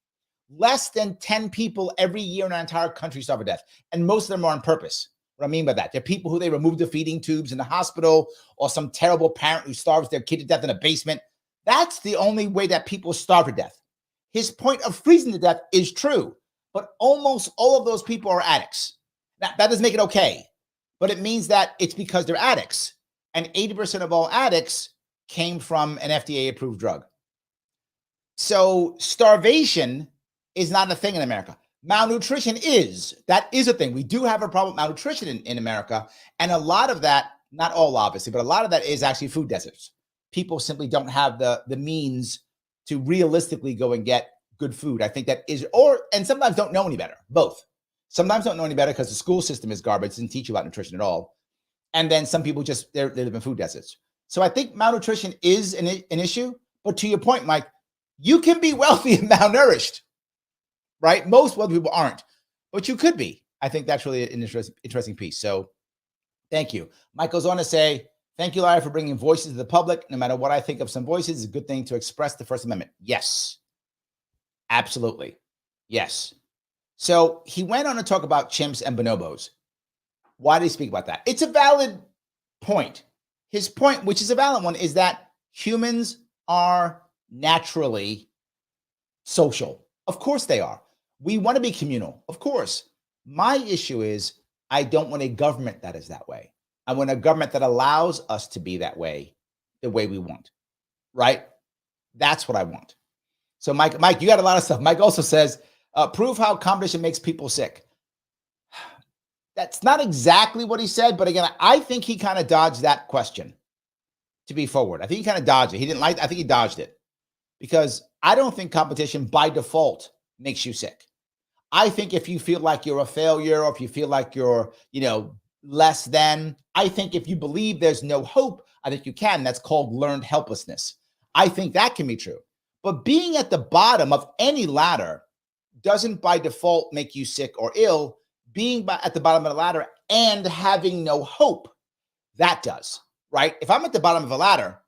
Less than 10 people every year in our entire country starve to death. And most of them are on purpose. What I mean by that, they're people who they remove the feeding tubes in the hospital, or some terrible parent who starves their kid to death in a basement. That's the only way that people starve to death. His point of freezing to death is true, but almost all of those people are addicts. Now, that doesn't make it okay, but it means that it's because they're addicts. And 80% of all addicts came from an FDA-approved drug. So starvation is not a thing in America. Malnutrition is. That is a thing. We do have a problem with malnutrition in America. And a lot of that, not all obviously, but a lot of that is actually food deserts. People simply don't have the means to realistically go and get good food. I think that is, and sometimes don't know any better, both. Sometimes don't know any better because the school system is garbage, doesn't teach you about nutrition at all. And then some people just, they live in food deserts. So I think malnutrition is an issue. But to your point, Mike, you can be wealthy and malnourished, right? Most wealthy people aren't, but you could be. I think that's really an interesting piece. So thank you. Mike goes on to say, thank you, Larry, for bringing voices to the public. No matter what I think of some voices, it's a good thing to express the First Amendment. Yes, absolutely. Yes. So he went on to talk about chimps and bonobos. Why did he speak about that? It's a valid point. His point, which is a valid one, is that humans are naturally social. Of course they are. We want to be communal. Of course. My issue is I don't want a government that is that way. I want a government that allows us to be that way, the way we want, right? That's what I want. So Mike, you got a lot of stuff. Mike also says, prove how competition makes people sick. That's not exactly what he said, but again, I think he kind of dodged that question, to be forward. I think he kind of dodged it. I think he dodged it because I don't think competition by default makes you sick. I think if you feel like you're a failure or if you feel like you're, less than, I think if you believe there's no hope, I think you can. That's called learned helplessness. I think that can be true. But being at the bottom of any ladder doesn't by default make you sick or ill. Being at the bottom of the ladder and having no hope, that does, right? If I'm at the bottom of a ladder,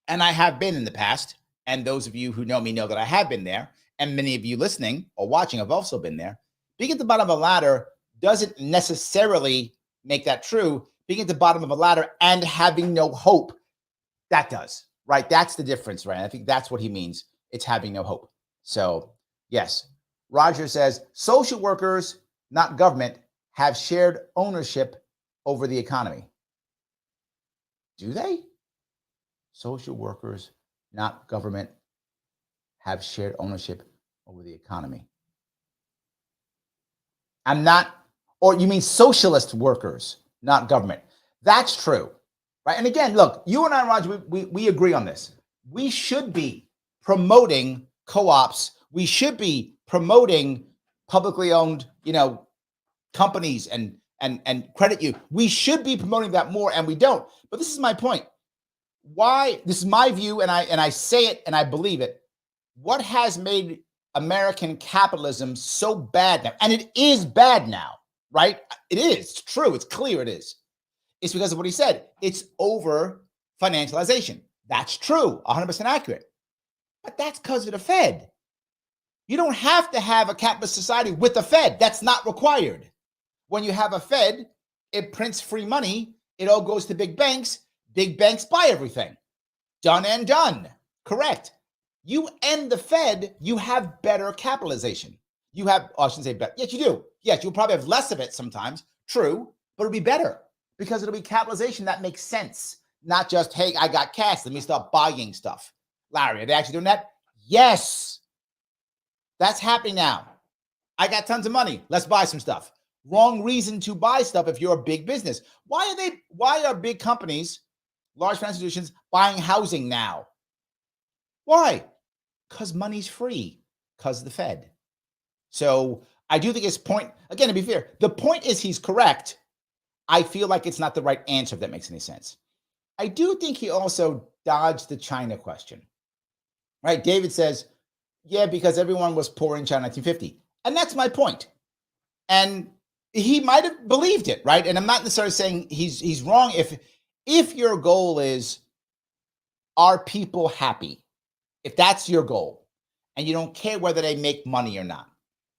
and I have been in the past, and those of you who know me know that I have been there, and many of you listening or watching have also been there, being at the bottom of a ladder doesn't necessarily make that true. Being at the bottom of a ladder and having no hope, that does, right? That's the difference, right? I think that's what he means. It's having no hope. So, yes. Roger says, social workers, not government, have shared ownership over the economy. Do they? Social workers, not government, have shared ownership over the economy. I'm not, or you mean socialist workers, not government. That's true, right? And again, look, you and I, Roger, we agree on this. We should be promoting co-ops. We should be promoting publicly owned, companies and credit you. We should be promoting that more, and we don't. But this is my point. Why? This is my view, and I say it and I believe it. What has made American capitalism so bad now? And it is bad now, right? It is. It's true. It's clear it is. It's because of what he said. It's over financialization. That's true. 100% accurate. But that's because of the Fed. You don't have to have a capitalist society with the Fed. That's not required. When you have a Fed, it prints free money. It all goes to big banks. Big banks buy everything. Done and done. Correct. You end the Fed, you have better capitalization. You have, I shouldn't say better. Yes, you do. Yes, you'll probably have less of it sometimes. True. But it'll be better because it'll be capitalization that makes sense. Not just, hey, I got cash. Let me start buying stuff. Larry, are they actually doing that? Yes. That's happening now. I got tons of money. Let's buy some stuff. Wrong reason to buy stuff if you're a big business. Why are big companies, large financial institutions buying housing now? Why? Because money's free, because of the Fed. So I do think his point, again, to be fair, the point is he's correct. I feel like it's not the right answer, if that makes any sense. I do think he also dodged the China question, right? David says, yeah, because everyone was poor in China in 1950. And that's my point. And he might have believed it, right? And I'm not necessarily saying he's wrong. If your goal is, are people happy? If that's your goal, and you don't care whether they make money or not,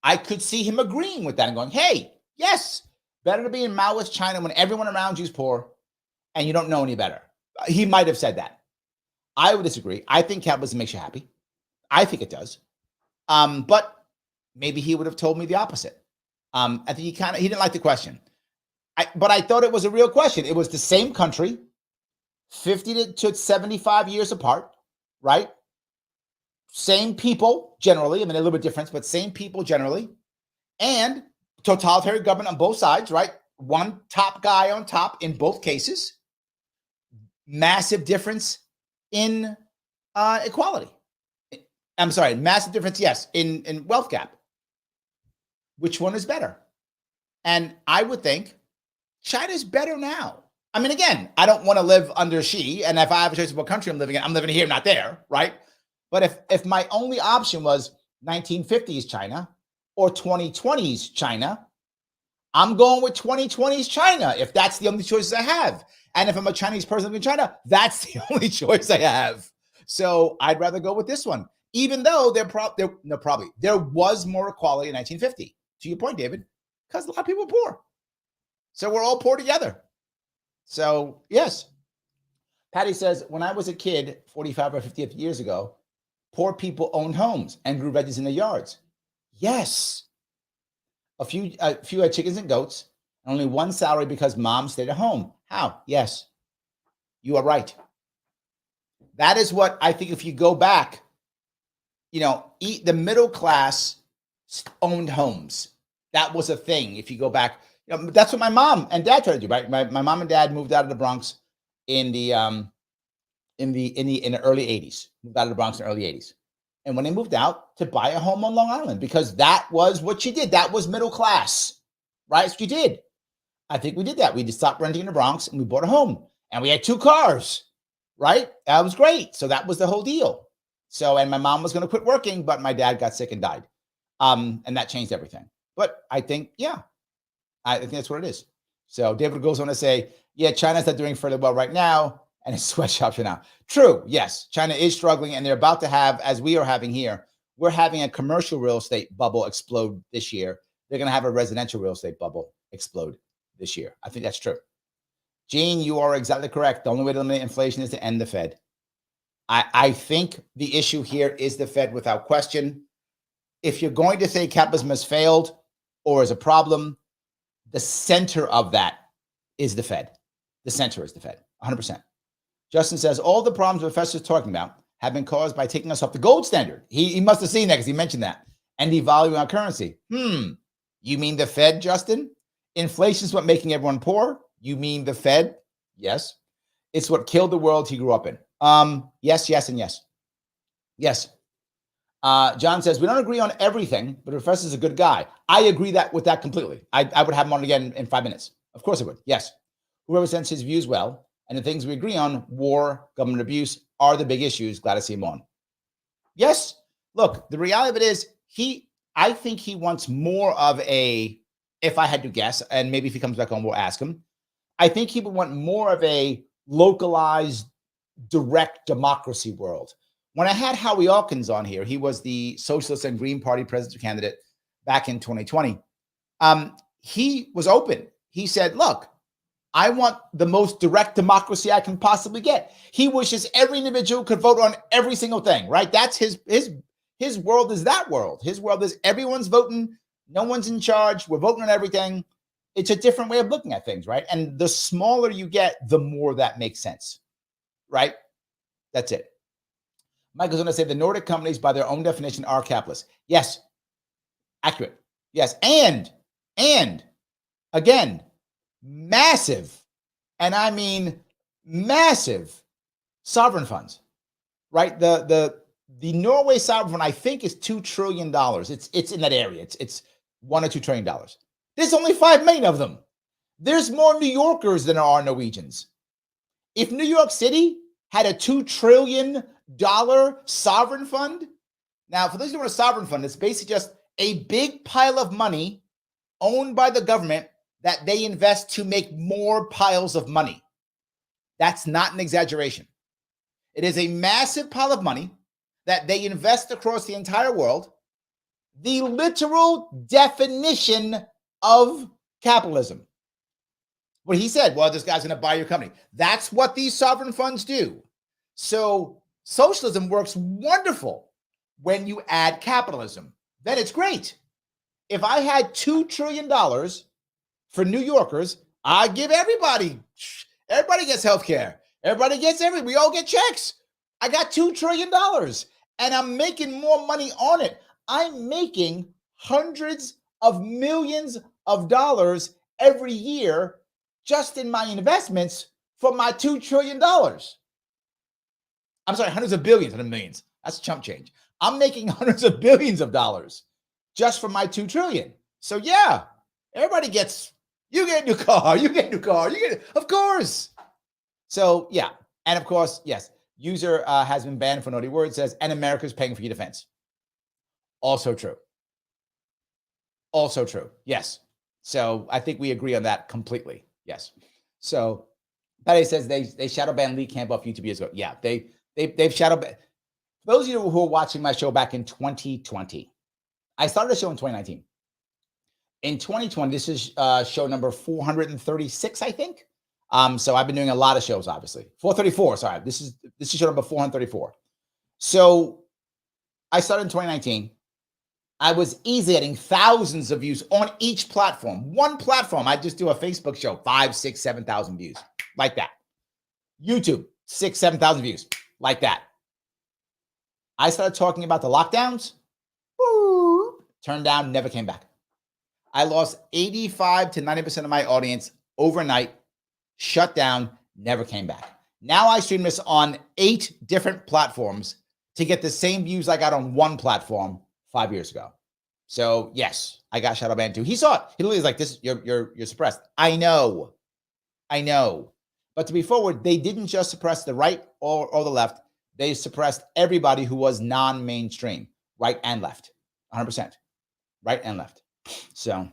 I could see him agreeing with that and going, hey, yes, better to be in Maoist China when everyone around you is poor and you don't know any better. He might have said that. I would disagree. I think capitalism makes you happy. I think it does. But maybe he would have told me the opposite. I think he didn't like the question. But I thought it was a real question. It was the same country, 50 to 75 years apart, right? Same people generally. I mean, a little bit different, but same people generally. And totalitarian government on both sides, right? One top guy on top in both cases. Massive difference in equality. I'm sorry, massive difference, yes, in wealth gap. Which one is better? And I would think China's better now. I mean, again, I don't want to live under Xi, and if I have a choice of what country I'm living in, I'm living here, not there, right? But if my only option was 1950s China or 2020s China, I'm going with 2020s China if that's the only choices I have. And if I'm a Chinese person living in China, that's the only choice I have. So I'd rather go with this one, even though there was more equality in 1950. To your point, David, because a lot of people were poor. So we're all poor together. So yes. Patty says, when I was a kid, 45 or 50 years ago, poor people owned homes and grew veggies in their yards. Yes. A few had chickens and goats, and only one salary because mom stayed at home. How? Yes. You are right. That is what I think if you go back, the middle class owned homes. That was a thing. If you go back, that's what my mom and dad tried to do, right? My mom and dad moved out of the Bronx in the early 80s. Moved out of the Bronx in the early 80s. And when they moved out, to buy a home on Long Island, because that was what you did. That was middle class, right? That's what you did. I think we did that. We just stopped renting in the Bronx and we bought a home. And we had 2 cars, right? That was great. So that was the whole deal. So, and my mom was going to quit working, but my dad got sick and died. And that changed everything. But I think, yeah, I think that's what it is. So David goes on to say, yeah, China's not doing fairly well right now, and it's sweatshops right now. True, yes, China is struggling, and they're about to have, as we are having here, we're having a commercial real estate bubble explode this year. They're going to have a residential real estate bubble explode this year. I think that's true. Gene, you are exactly correct. The only way to eliminate inflation is to end the Fed. I think the issue here is the Fed without question. If you're going to say capitalism has failed or is a problem, the center of that is the Fed. The center is the Fed, 100%. Justin says, all the problems the professor is talking about have been caused by taking us off the gold standard. He must have seen that because he mentioned that. And devaluing our currency. You mean the Fed, Justin? Inflation is what making everyone poor? You mean the Fed? Yes. It's what killed the world he grew up in. Yes, yes, and yes. Yes. John says, we don't agree on everything, but the professor's a good guy. I agree with that completely. I would have him on again in 5 minutes. Of course I would. Yes. Whoever sends his views well, and the things we agree on, war, government abuse, are the big issues. Glad to see him on. Yes. Look, the reality of it is I think he wants more of a, if I had to guess, and maybe if he comes back on, we'll ask him. I think he would want more of a localized, direct democracy world. When I had Howie Hawkins on here, he was the Socialist and Green Party presidential candidate back in 2020. He was open. He said, look, I want the most direct democracy I can possibly get. He wishes every individual could vote on every single thing, right? That's his world is that world. His world is everyone's voting. No one's in charge. We're voting on everything. It's a different way of looking at things, right? And the smaller you get, the more that makes sense, right? That's it. Michael's going to say the Nordic companies, by their own definition, are capitalist. Yes. Accurate. Yes. And again, massive, and I mean massive sovereign funds, right? The Norway sovereign fund, I think, is $2 trillion. It's in that area. It's $1 or $2 trillion. There's only 5 million of them. There's more New Yorkers than there are Norwegians. If New York City had a $2 trillion sovereign fund, now for those who don't know what a sovereign fund, it's basically just a big pile of money owned by the government that they invest to make more piles of money. That's not an exaggeration. It is a massive pile of money that they invest across the entire world. The literal definition of capitalism. What he said, well, this guy's going to buy your company. That's what these sovereign funds do. So socialism works wonderful when you add capitalism. Then it's great. If I had $2 trillion for New Yorkers, I give everybody gets healthcare. We all get checks. I got $2 trillion and I'm making more money on it. I'm making hundreds of millions of dollars every year just in my investments for my $2 trillion. I'm sorry, hundreds of billions, not millions. That's chump change. I'm making hundreds of billions of dollars just from my $2 trillion. So yeah, everybody gets, you get a new car, of course. So yeah, and of course, yes, user has been banned for naughty words, says, and America's paying for your defense. Also true. Yes. So I think we agree on that completely. Yes. So Patty says they shadow banned Lee Camp off YouTube years ago. Yeah, they've shadow banned. For those of you who are watching my show back in 2020, I started a show in 2019. In 2020, this is show number 436, I think. So I've been doing a lot of shows, obviously. 434, sorry. This is show number 434. So I started in 2019. I was easily getting thousands of views on each platform. One platform, I just do a Facebook show, 5, 6, 7,000 views, like that. YouTube, 6, 7,000 views, like that. I started talking about the lockdowns. Woo, turned down, never came back. I lost 85 to 90% of my audience overnight, shut down, never came back. Now I stream this on 8 different platforms to get the same views I got on one platform 5 years ago. So yes, I got shadow banned too. He saw it. He literally was like, "This, you're suppressed." I know. But to be forward, they didn't just suppress the right or the left. They suppressed everybody who was non-mainstream, right and left, 100%, right and left. So,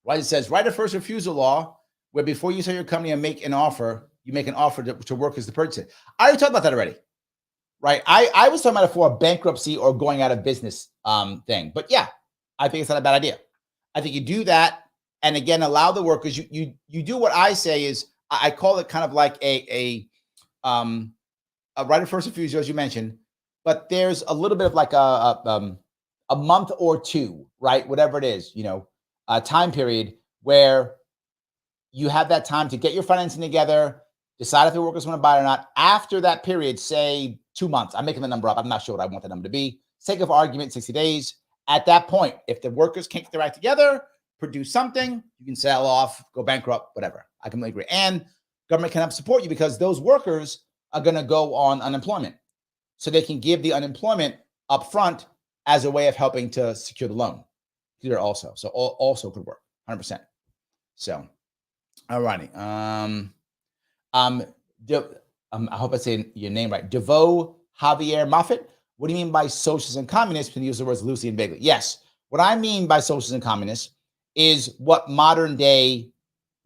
right, it says, right of first refusal law, where before you sell your company and make an offer, you make an offer to workers to purchase it. I already talked about that already, right? I was talking about it for a bankruptcy or going out of business thing. But yeah, I think it's not a bad idea. I think you do that, and again, allow the workers. You do what I say is, I call it kind of like a right of first refusal, as you mentioned, but there's a little bit of like a month or two, right? Whatever it is, a time period where you have that time to get your financing together, decide if the workers want to buy it or not. After that period, say 2 months, I'm making the number up. I'm not sure what I want the number to be. Sake of argument, 60 days. At that point, if the workers can't get their act together, produce something, you can sell off, go bankrupt, whatever. I completely agree. And government can help support you because those workers are going to go on unemployment. So they can give the unemployment up front as a way of helping to secure the loan. Here also. So also could work 100%. So, all righty. I hope I say your name right. Devo Javier Moffat. What do you mean by socialists and communists when you use the words loosely and vaguely? Yes. What I mean by socialists and communists is what modern day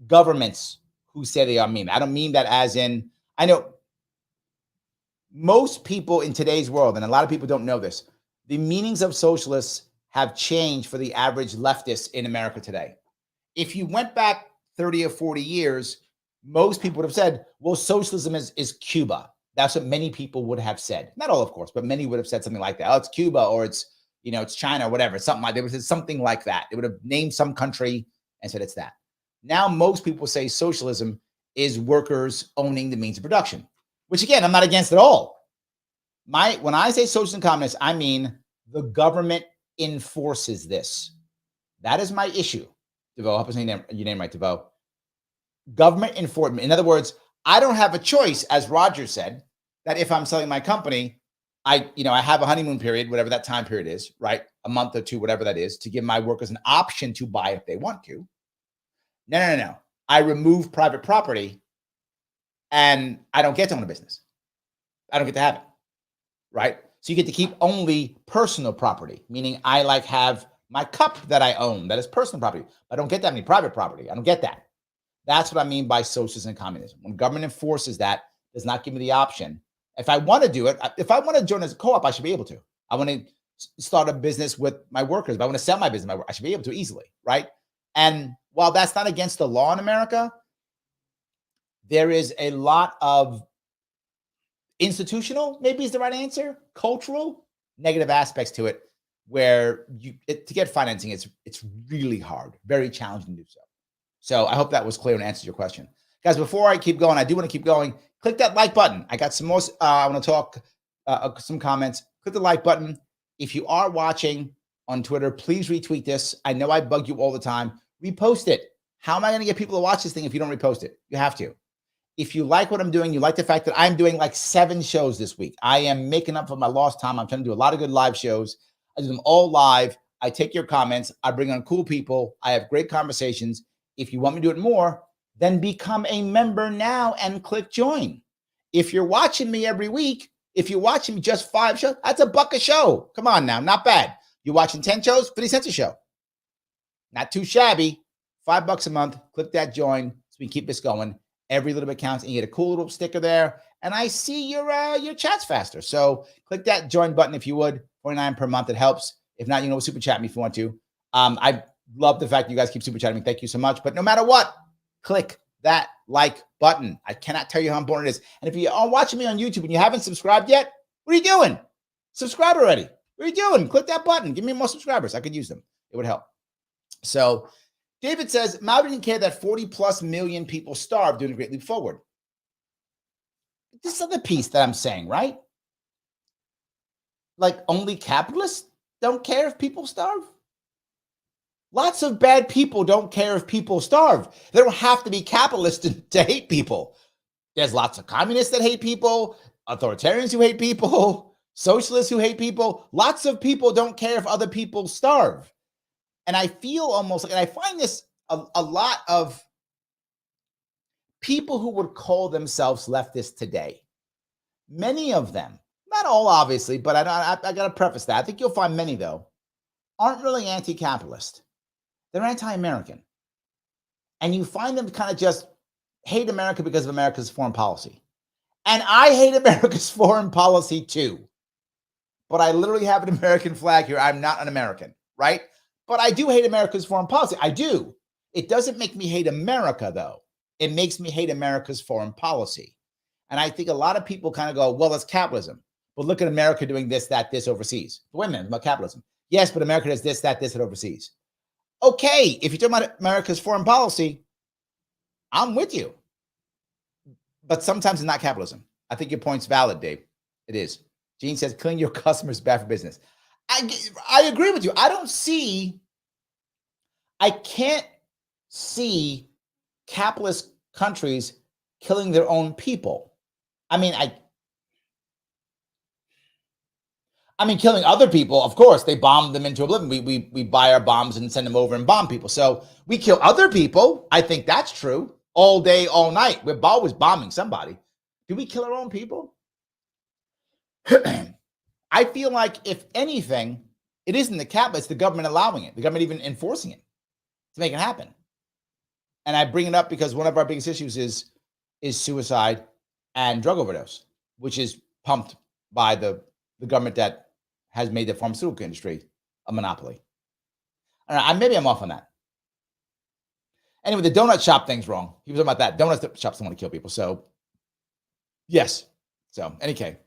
governments who say they are mean. I don't mean that as in, I know most people in today's world, and a lot of people don't know this, the meanings of socialists have changed for the average leftist in America today. If you went back 30 or 40 years, most people would have said, well, socialism is Cuba. That's what many people would have said. Not all, of course, but many would have said something like that. Oh, it's Cuba, or it's China, or whatever. Something like, they would have said something like that. They would have named some country and said it's that. Now, most people say socialism is workers owning the means of production, which again, I'm not against at all. When I say socialist and communist, I mean the government enforces this. That is my issue. DeVoe, help us say your name right, DeVoe. Government enforcement. In other words, I don't have a choice, as Roger said, that if I'm selling my company, I have a honeymoon period, whatever that time period is, right? A month or two, whatever that is, to give my workers an option to buy if they want to. No. I remove private property and I don't get to own a business. I don't get to have it, right? So you get to keep only personal property, meaning I have my cup that I own, that is personal property. I don't get that any private property. I don't get that. That's what I mean by socialism and communism. When government enforces that, does not give me the option. If I want to do it, if I want to join as a co-op, I should be able to. I want to start a business with my workers. If I want to sell my business, I should be able to easily, right? And while that's not against the law in America, there is a lot of institutional, maybe is the right answer, cultural, negative aspects to it, where to get financing, it's really hard, very challenging to do so. So I hope that was clear and answers your question. Guys, before I keep going, I do want to keep going. Click that like button. I got some more, I want to talk some comments. Click the like button. If you are watching on Twitter, please retweet this. I know I bug you all the time. Repost it. How am I going to get people to watch this thing if you don't repost it? You have to. If you like what I'm doing, you like the fact that I'm doing 7 shows this week. I am making up for my lost time. I'm trying to do a lot of good live shows. I do them all live. I take your comments. I bring on cool people. I have great conversations. If you want me to do it more, then become a member now and click join. If you're watching me every week, if you're watching me just 5 shows, that's $1 a show. Come on now, not bad. You're watching 10 shows, 50 cents a show. Not too shabby. $5 a month. Click that join so we can keep this going. Every little bit counts, and you get a cool little sticker there. And I see your chats faster. So click that join button if you would. $49 per month. It helps. If not, super chat me if you want to. I love the fact that you guys keep super chatting me. Thank you so much. But no matter what, click that like button. I cannot tell you how important it is. And if you are watching me on YouTube and you haven't subscribed yet, what are you doing? Subscribe already. What are you doing? Click that button. Give me more subscribers. I could use them. It would help. So David says, Mao didn't care that 40+ million people starved during the Great Leap Forward. This is the piece that I'm saying, right? Only capitalists don't care if people starve? Lots of bad people don't care if people starve. They don't have to be capitalists to hate people. There's lots of communists that hate people, authoritarians who hate people, socialists who hate people. Lots of people don't care if other people starve. And I feel almost and I find this a lot of people who would call themselves leftists today, many of them, not all obviously, but I got to preface that. I think you'll find many, though, aren't really anti-capitalist. They're anti-American. And you find them kind of just hate America because of America's foreign policy. And I hate America's foreign policy too. But I literally have an American flag here. I'm not an American, right? But I do hate America's foreign policy. I do. It doesn't make me hate America, though. It makes me hate America's foreign policy. And I think a lot of people kind of go, well, it's capitalism. But look at America doing this, that, this overseas. Wait a minute, about capitalism. Yes, but America does this, that, this, and overseas. Okay, if you're talking about America's foreign policy, I'm with you. But sometimes it's not capitalism. I think your point's valid, Dave. It is. Gene says, killing your customers is bad for business. I agree with you. I can't see capitalist countries killing their own people. I mean, killing other people, of course, they bomb them into oblivion. We buy our bombs and send them over and bomb people. So we kill other people. I think that's true. All day, all night. We're always bombing somebody. Do we kill our own people? I feel like, if anything, it isn't the capital, it's the government allowing it, the government even enforcing it to make it happen. And I bring it up because one of our biggest issues is suicide and drug overdose, which is pumped by the government that has made the pharmaceutical industry a monopoly. Maybe I'm off on that. Anyway, the donut shop thing's wrong. He was talking about that. Donut shops don't want to kill people. So, yes. So, anyway.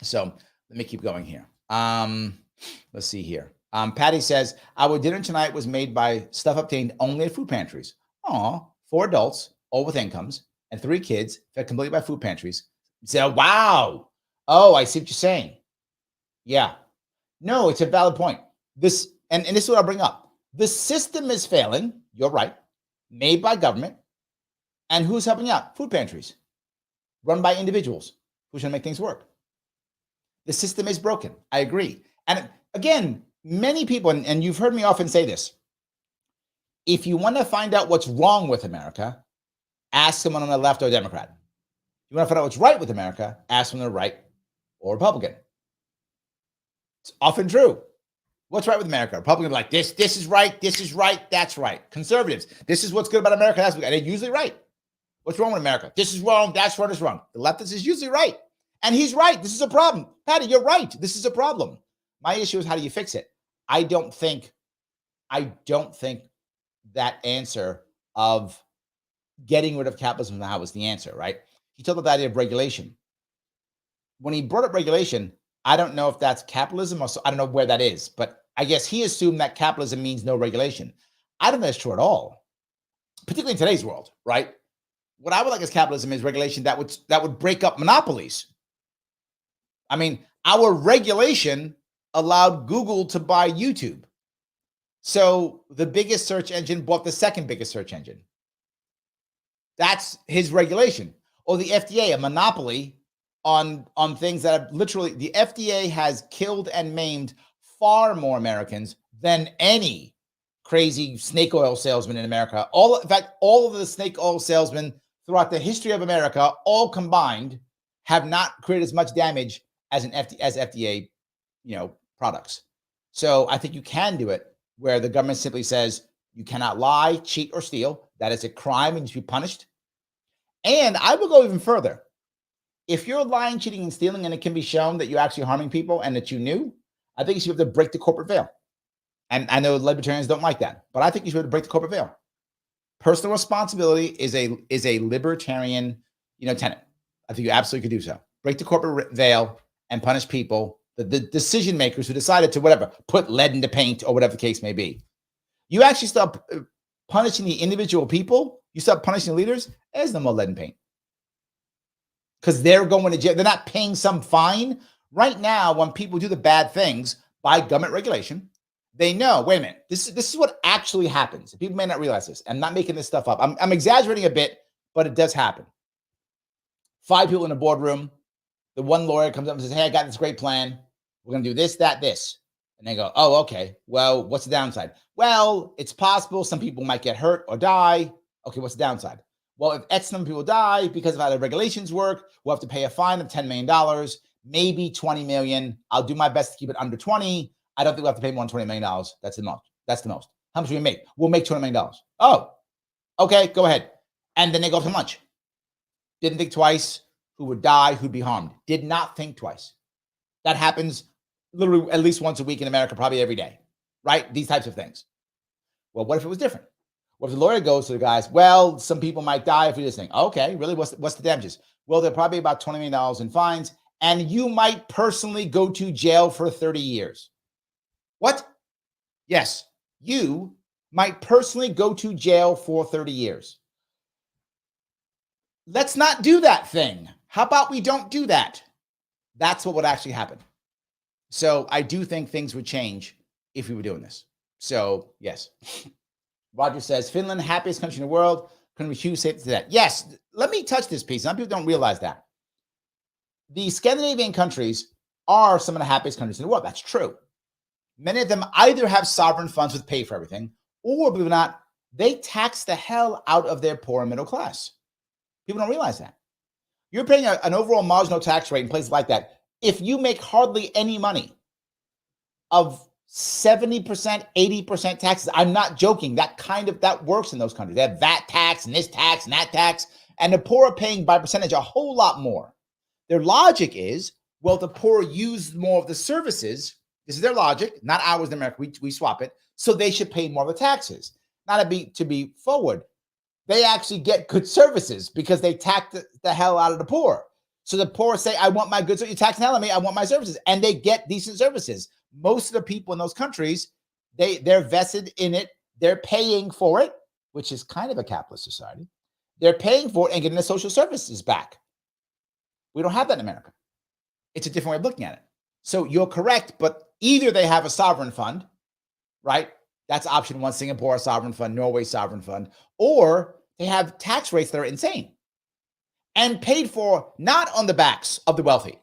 So, let me keep going here. Let's see here. Patty says, our dinner tonight was made by stuff obtained only at food pantries. Aw, 4 adults, all with incomes, and 3 kids fed completely by food pantries. So, wow. Oh, I see what you're saying. Yeah. No, it's a valid point. This is what I'll bring up. The system is failing. You're right. Made by government. And who's helping out? Food pantries. Run by individuals who's going to make things work. The system is broken. I agree. And again, many people, and you've heard me often say this, if you want to find out what's wrong with America, ask someone on the left or Democrat. You want to find out what's right with America, ask someone on the right or Republican. It's often true. What's right with America? Republicans are like, this is right, that's right. Conservatives, this is what's good about America, that's good. And they're usually right. What's wrong with America? This is wrong, that's wrong, that's wrong. The leftist is usually right. And he's right. This is a problem. Patty, you're right. This is a problem. My issue is, how do you fix it? I don't think that answer of getting rid of capitalism now is the answer, right? He talked about the idea of regulation. When he brought up regulation, I don't know if that's capitalism or I don't know where that is, but I guess he assumed that capitalism means no regulation. I don't think that's true at all, particularly in today's world, right? What I would like as capitalism is regulation that would break up monopolies. I mean, our regulation allowed Google to buy YouTube. So the biggest search engine bought the second biggest search engine. That's his regulation. Or the FDA, a monopoly on things that have literally, the FDA has killed and maimed far more Americans than any crazy snake oil salesman in America. In fact, all of the snake oil salesmen throughout the history of America, all combined, have not created as much damage as FDA, products. So I think you can do it where the government simply says you cannot lie, cheat, or steal. That is a crime and you should be punished. And I will go even further. If you're lying, cheating, and stealing, and it can be shown that you're actually harming people and that you knew, I think you should have to break the corporate veil. And I know libertarians don't like that, but I think you should have to break the corporate veil. Personal responsibility is a libertarian, tenet. I think you absolutely could do so. Break the corporate veil and punish people, the decision makers who decided to put lead into paint or whatever the case may be. You actually stop punishing the individual people. You stop punishing the leaders. There's no more lead and paint. Because they're going to jail. They're not paying some fine. Right now, when people do the bad things by government regulation, they know, wait a minute, this is what actually happens. People may not realize this. I'm not making this stuff up. I'm exaggerating a bit, but it does happen. 5 people in a boardroom. The one lawyer comes up and says, hey, I got this great plan. We're going to do this, that, this. And they go, oh, okay. Well, what's the downside? Well, it's possible some people might get hurt or die. Okay, what's the downside? well, if X number of people die because of how the regulations work, we'll have to pay a fine of $10 million, maybe 20 million. I'll do my best to keep it under 20. I don't think we'll have to pay more than $20 million. That's the most. That's the most. How much do we make? We'll make $20 million. Oh, okay, go ahead. And then they go off to lunch. Didn't think twice who would die, who'd be harmed. Did not think twice. That happens literally at least once a week in America, probably every day, right? These types of things. Well, what if it was different? What if the lawyer goes to the guys, well, some people might die if we do this thing. Okay, really, what's the damages? Well, they're probably about $20 million in fines, and you might personally go to jail for 30 years. What? Yes, you might personally go to jail for 30 years. Let's not do that thing. How about we don't do that? That's what would actually happen. So I do think things would change if we were doing this. So yes. Roger says, Finland, happiest country in the world. Can we choose safety to that? Yes. Let me touch this piece. Some people don't realize that. The Scandinavian countries are some of the happiest countries in the world. That's true. Many of them either have sovereign funds that pay for everything, or believe it or not, they tax the hell out of their poor and middle class. People don't realize that. You're paying an overall marginal tax rate in places like that. If you make hardly any money, of 70%, 80% taxes, I'm not joking. That works in those countries. They have VAT tax and this tax and that tax, and the poor are paying by percentage a whole lot more. Their logic is, well, the poor use more of the services. This is their logic, not ours in America. We swap it. So they should pay more of the taxes. Not to be forward. They actually get good services because they tax the hell out of the poor. So the poor say, I want my goods. So you tax the hell out of me. I want my services. And they get decent services. Most of the people in those countries, they're vested in it. They're paying for it, which is kind of a capitalist society. They're paying for it and getting the social services back. We don't have that in America. It's a different way of looking at it. So you're correct, but either they have a sovereign fund, right? That's option one, Singapore sovereign fund, Norway sovereign fund, or they have tax rates that are insane and paid for not on the backs of the wealthy,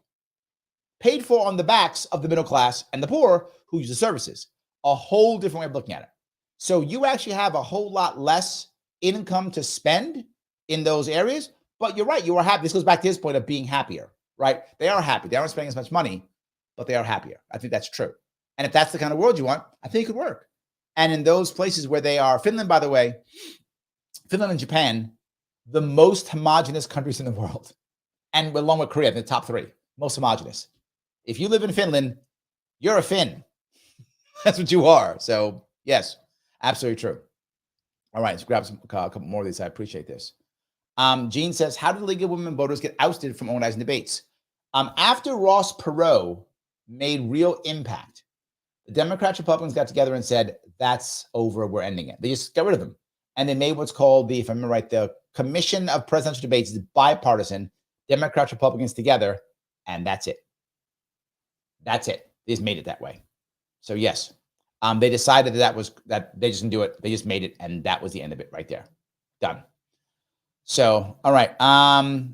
paid for on the backs of the middle class and the poor who use the services. A whole different way of looking at it. So you actually have a whole lot less income to spend in those areas, but you're right, you are happy. This goes back to his point of being happier, right? They are happy. They aren't spending as much money, but they are happier. I think that's true. And if that's the kind of world you want, I think it could work. And in those places where they are, Finland, by the way, Finland and Japan, the most homogenous countries in the world. And along with Korea, the top three, most homogenous. If you live in Finland, you're a Finn. That's what you are. So yes, absolutely true. All right, let's grab a couple more of these. I appreciate this. Gene says, how did League of Women Voters get ousted from organizing debates? After Ross Perot made real impact, the Democrats, Republicans got together and said, that's over, we're ending it. They just got rid of them. And they made what's called if I remember right, the Commission of Presidential Debates is bipartisan, Democrats, Republicans together, and that's it. That's it. They just made it that way. So yes, they decided that they just didn't do it. They just made it, and that was the end of it right there. Done. So, all right.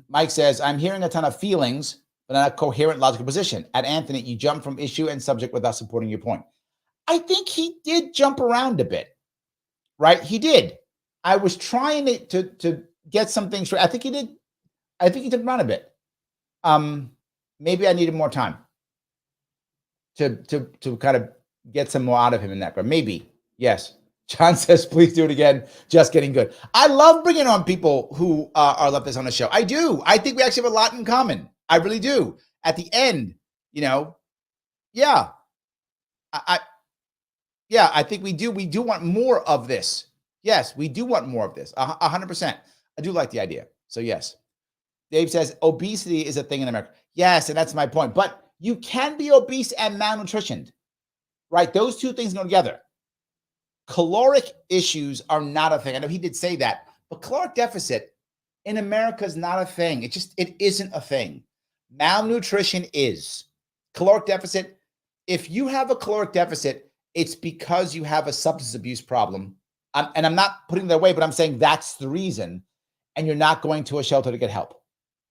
Mike says, I'm hearing a ton of feelings, but not a coherent, logical position. At Anthony, you jump from issue and subject without supporting your point. I think he did jump around a bit, right? He did. I was trying to get some things straight. I think he did. I think he jumped around a bit. Maybe I needed more time to kind of get some more out of him in that. But maybe, yes. John says, please do it again. Just getting good. I love bringing on people who are leftists on the show. I do. I think we actually have a lot in common. I really do. At the end, yeah. I think we do. We do want more of this. Yes, we do want more of this. 100%. I do like the idea. So yes. Dave says, obesity is a thing in America. Yes, and that's my point. But you can be obese and malnutritioned, right? Those two things go together. Caloric issues are not a thing. I know he did say that, but caloric deficit in America is not a thing. It isn't a thing. Malnutrition is. Caloric deficit, if you have a caloric deficit, it's because you have a substance abuse problem. And I'm not putting that away, but I'm saying that's the reason. And you're not going to a shelter to get help.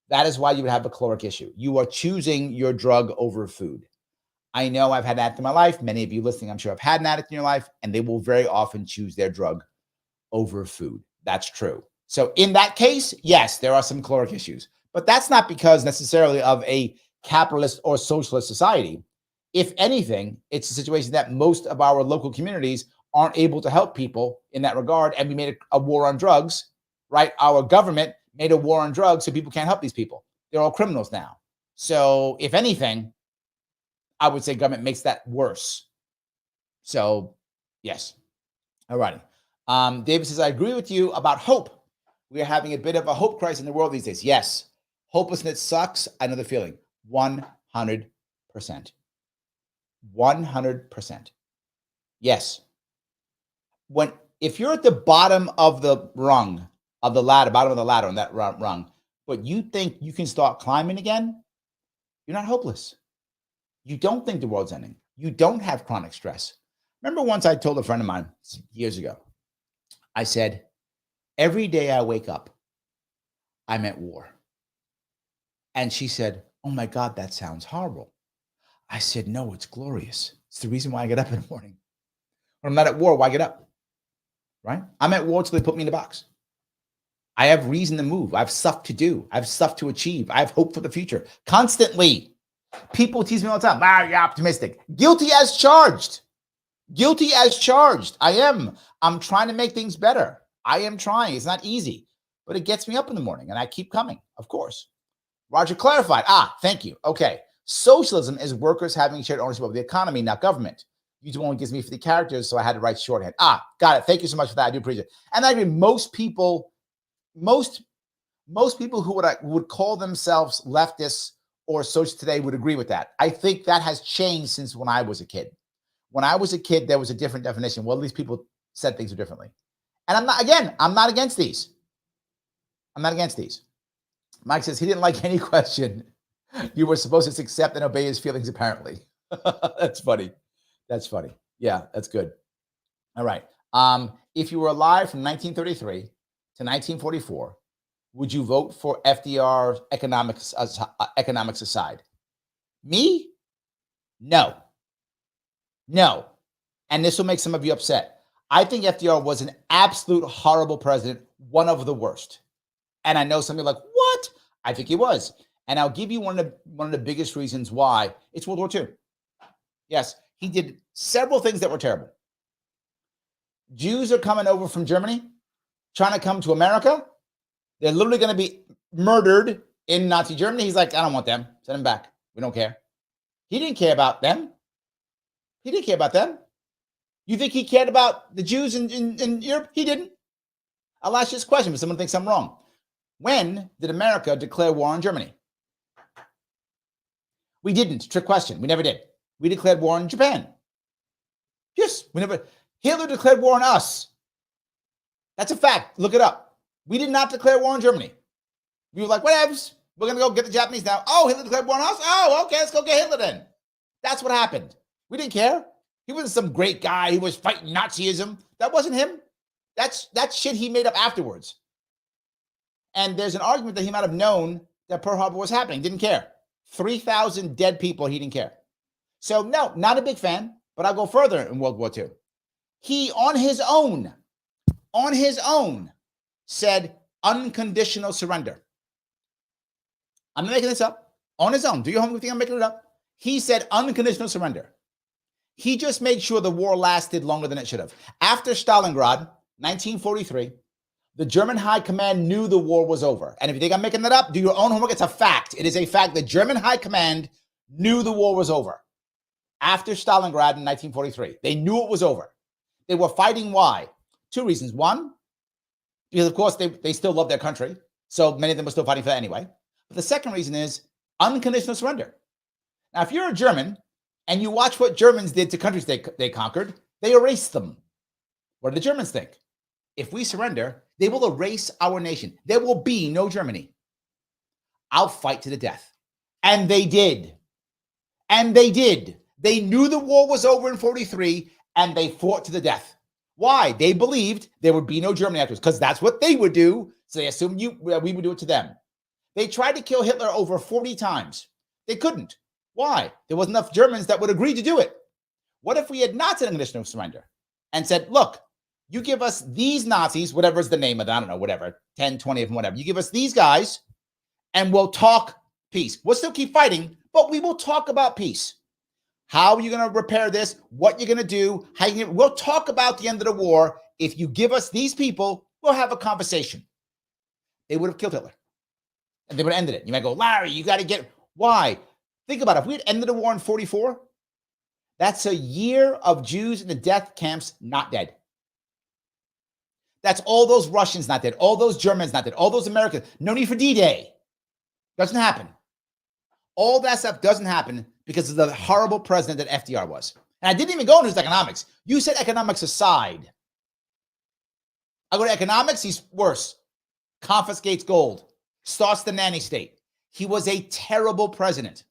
That is why you would have a caloric issue. You are choosing your drug over food. I know I've had an addict in my life. Many of you listening, I'm sure, have had an addict in your life, and they will very often choose their drug over food. That's true. So in that case, yes, there are some caloric issues, but that's not because necessarily of a capitalist or socialist society. If anything, it's a situation that most of our local communities aren't able to help people in that regard. And we made a war on drugs, right? Our government made a war on drugs, so people can't help these people. They're all criminals now. So if anything, I would say government makes that worse. So yes. All righty. David says, I agree with you about hope. We are having a bit of a hope crisis in the world these days. Yes. Hopelessness sucks. I know the feeling. 100%. 100%. Yes. If you're at the bottom of the rung of the ladder, bottom of the ladder on that rung, but you think you can start climbing again, you're not hopeless. You don't think the world's ending. You don't have chronic stress. Remember once I told a friend of mine years ago, I said, every day I wake up, I'm at war. And she said, oh my God, that sounds horrible. I said, no, it's glorious. It's the reason why I get up in the morning. When I'm not at war, why get up? Right? I'm at war till they put me in the box. I have reason to move. I have stuff to do. I have stuff to achieve. I have hope for the future. Constantly. People tease me all the time. You're optimistic. Guilty as charged. Guilty as charged. I am. I'm trying to make things better. I am trying. It's not easy, but it gets me up in the morning and I keep coming, of course. Roger clarified. Thank you. Okay. Socialism is workers having shared ownership of the economy, not government. YouTube only gives me 50 characters, so I had to write shorthand. Got it. Thank you so much for that. I do appreciate it. And I agree. Most people who would call themselves leftists or socialists today would agree with that. I think that has changed since when I was a kid. When I was a kid, there was a different definition. Well, at least people said things differently. And I'm not against these. I'm not against these. Mike says he didn't like any question. You were supposed to accept and obey his feelings, apparently. That's funny. That's funny. Yeah, that's good. All right. If you were alive from 1933 to 1944, would you vote for FDR economics aside? Me? No. No. And this will make some of you upset. I think FDR was an absolute horrible president, one of the worst. And I know some of you are like, what? I think he was. And I'll give you one of the biggest reasons why. It's World War II. Yes, he did several things that were terrible. Jews are coming over from Germany, trying to come to America. They're literally going to be murdered in Nazi Germany. He's like, I don't want them. Send them back. We don't care. He didn't care about them. He didn't care about them. You think he cared about the Jews in Europe? He didn't. I'll ask you this question, but someone thinks I'm wrong. When did America declare war on Germany? We didn't. Trick question. We never did. We declared war on Japan. Yes, we never. Hitler declared war on us. That's a fact. Look it up. We did not declare war on Germany. We were like, whatevs. We're going to go get the Japanese now. Oh, Hitler declared war on us? Oh, okay, let's go get Hitler then. That's what happened. We didn't care. He wasn't some great guy who was fighting Nazism. That wasn't him. That's shit he made up afterwards. And there's an argument that he might have known that Pearl Harbor was happening. Didn't care. 3,000 dead people. He didn't care. So no, not a big fan, but I'll go further in World War II. He, on his own, said unconditional surrender. I'm not making this up. On his own. Do your homework? Think I'm making it up? He said unconditional surrender. He just made sure the war lasted longer than it should have. After Stalingrad, 1943, the German High Command knew the war was over. And if you think I'm making that up, do your own homework. It's a fact. It is a fact. The German High Command knew the war was over. After Stalingrad in 1943, they knew it was over. They were fighting. Why? Two reasons. One, because of course they still love their country. So many of them were still fighting for that anyway. But the second reason is unconditional surrender. Now, if you're a German and you watch what Germans did to countries they conquered, they erased them. What do the Germans think? If we surrender, they will erase our nation. There will be no Germany. I'll fight to the death. And they did. And they did. They knew the war was over in 43 and they fought to the death. Why? They believed there would be no Germany afterwards because that's what they would do. So they assumed we would do it to them. They tried to kill Hitler over 40 times. They couldn't. Why? There wasn't enough Germans that would agree to do it. What if we had not said unconditional surrender and said, look, You give us these Nazis, whatever is the name of them, I don't know, whatever, 10, 20 of them, whatever. You give us these guys and we'll talk peace. We'll still keep fighting, but we will talk about peace. How are you going to repair this? What you're going to do? We'll talk about the end of the war. If you give us these people, we'll have a conversation. They would have killed Hitler. And they would have ended it. You might go, Larry, you got to get, why? Think about it. If we had ended the war in 1944, that's a year of Jews in the death camps not dead. That's all those Russians not dead, all those Germans not dead, all those Americans. No need for D-Day. Doesn't happen. All that stuff doesn't happen because of the horrible president that FDR was. And I didn't even go into his economics. You said economics aside. I go to economics, he's worse. Confiscates gold. Starts the nanny state. He was a terrible president.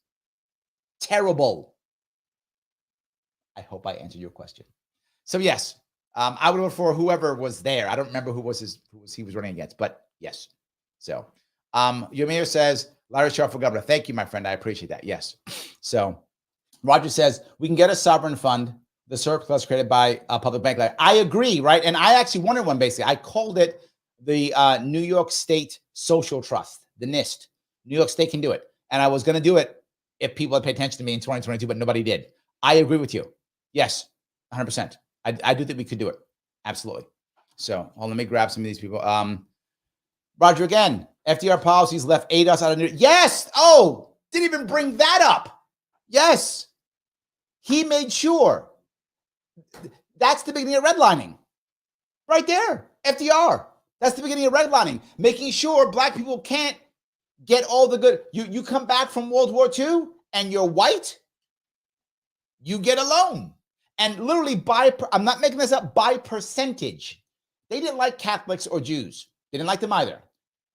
Terrible. I hope I answered your question. So yes, I would vote for whoever was there. I don't remember who he was running against, but yes. So Yomir says, Larry Sharpe for governor. Thank you, my friend. I appreciate that. Yes. So Roger says, we can get a sovereign fund, the surplus created by a public bank. I agree, right? And I actually wanted one, basically. I called it the New York State Social Trust, the NIST. New York State can do it. And I was going to do it if people had paid attention to me in 2022, but nobody did. I agree with you. Yes, 100%. I do think we could do it. Absolutely. So let me grab some of these people. Roger again. FDR policies left ADOS out of New York. Yes. Oh, didn't even bring that up. Yes. He made sure. That's the beginning of redlining. Right there. FDR. That's the beginning of redlining. Making sure black people can't get all the good. You come back from World War II and you're white, you get a loan. And literally I'm not making this up, by percentage. They didn't like Catholics or Jews. They didn't like them either.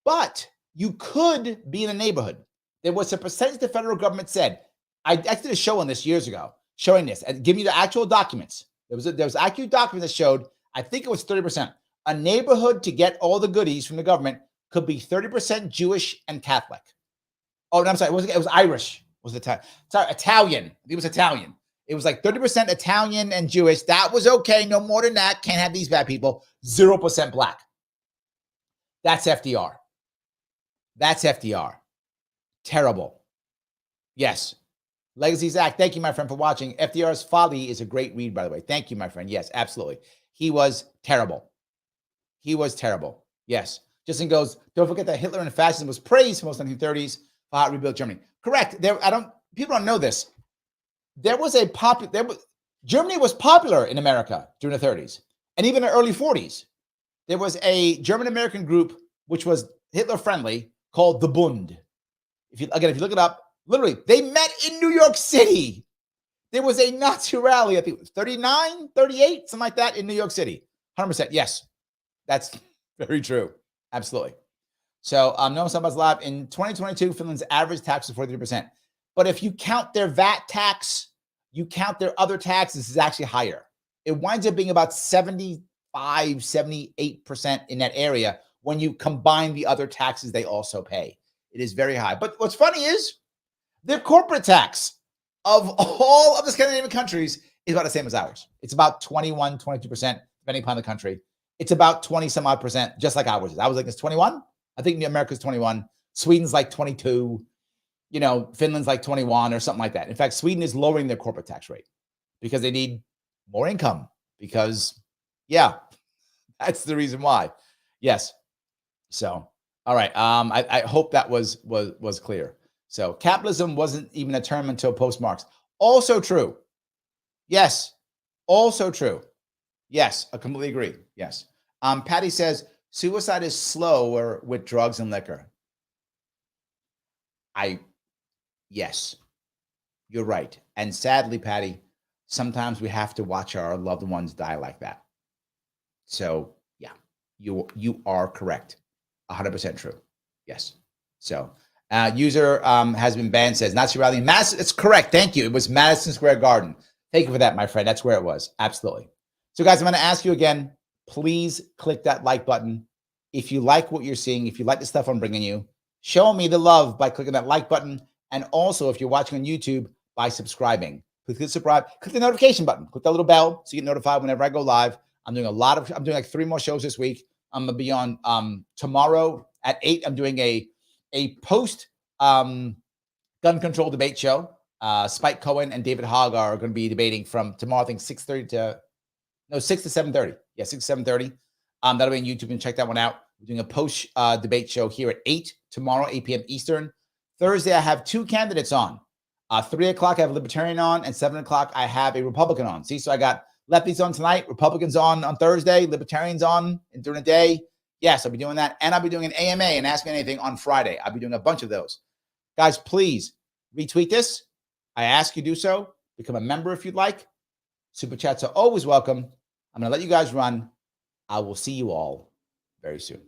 But you could be in a neighborhood. There was a percentage the federal government said. I did a show on this years ago, showing this and giving you the actual documents. There was actual document that showed, I think it was 30%. A neighborhood to get all the goodies from the government could be 30% Jewish and Catholic. Oh, no, I'm sorry. It was Irish. Was it Italian? I think it was Italian. It was like 30% Italian and Jewish. That was okay. No more than that. Can't have these bad people. 0% black. That's FDR. That's FDR. Terrible. Yes. Legacies Act. Thank you, my friend, for watching. FDR's Folly is a great read, by the way. Thank you, my friend. Yes, absolutely. He was terrible. He was terrible. Yes. Justin goes, don't forget that Hitler and fascism was praised for most 1930s for how it rebuilt Germany. Correct. People don't know this. Germany was popular in America during the 30s and even the early 40s. There was a German-American group which was Hitler-friendly called the Bund. If you look it up, literally, they met in New York City. There was a Nazi rally, I think it was 39, 38, something like that in New York City. 100%. Yes, that's very true. Absolutely. So, no somebody's live. In 2022, Finland's average tax was 43%. But if you count their VAT tax, you count their other taxes, is actually higher. It winds up being about 75, 78% in that area when you combine the other taxes they also pay. It is very high. But what's funny is their corporate tax of all of the Scandinavian countries is about the same as ours. It's about 21, 22%, depending upon the country. It's about 20 some odd percent, just like ours is. I was like, it's 21. I think America's 21. Sweden's like 22. Finland's like 21 or something like that. In fact, Sweden is lowering their corporate tax rate because they need more income because, yeah, that's the reason why. Yes. So, all right. I hope that was clear. So capitalism wasn't even a term until post-Marx. Also true. Yes. Also true. Yes. I completely agree. Yes. Patty says suicide is slower with drugs and liquor. Yes, you're right. And sadly, Patty, sometimes we have to watch our loved ones die like that. So yeah, you are correct. 100% true. Yes. So user has been banned, says Nazi rally in Madison. It's correct. Thank you. It was Madison Square Garden. Thank you for that, my friend. That's where it was. Absolutely. So guys, I'm going to ask you again, please click that like button. If you like what you're seeing, if you like the stuff I'm bringing you, show me the love by clicking that like button. And also, if you're watching on YouTube, by subscribing. Click subscribe, click the notification button, click that little bell so you get notified whenever I go live I'm doing like 3 more shows this week. I'm gonna be on tomorrow at 8. I'm doing a post gun control debate show. Spike Cohen and David Hogg are going to be debating from tomorrow, I think 6 to 7:30. Yeah, 6 to 7:30. That'll be on YouTube, and check that one out. We're doing a post debate show here at 8 tomorrow, 8 p.m. Eastern. Thursday, I have 2 candidates on. 3 o'clock, I have a Libertarian on, and 7 o'clock, I have a Republican on. See, so I got lefties on tonight, Republicans on Thursday, Libertarians on during the day. Yes, I'll be doing that. And I'll be doing an AMA and Ask Me Anything on Friday. I'll be doing a bunch of those. Guys, please retweet this. I ask you to do so. Become a member if you'd like. Super chats are always welcome. I'm going to let you guys run. I will see you all very soon.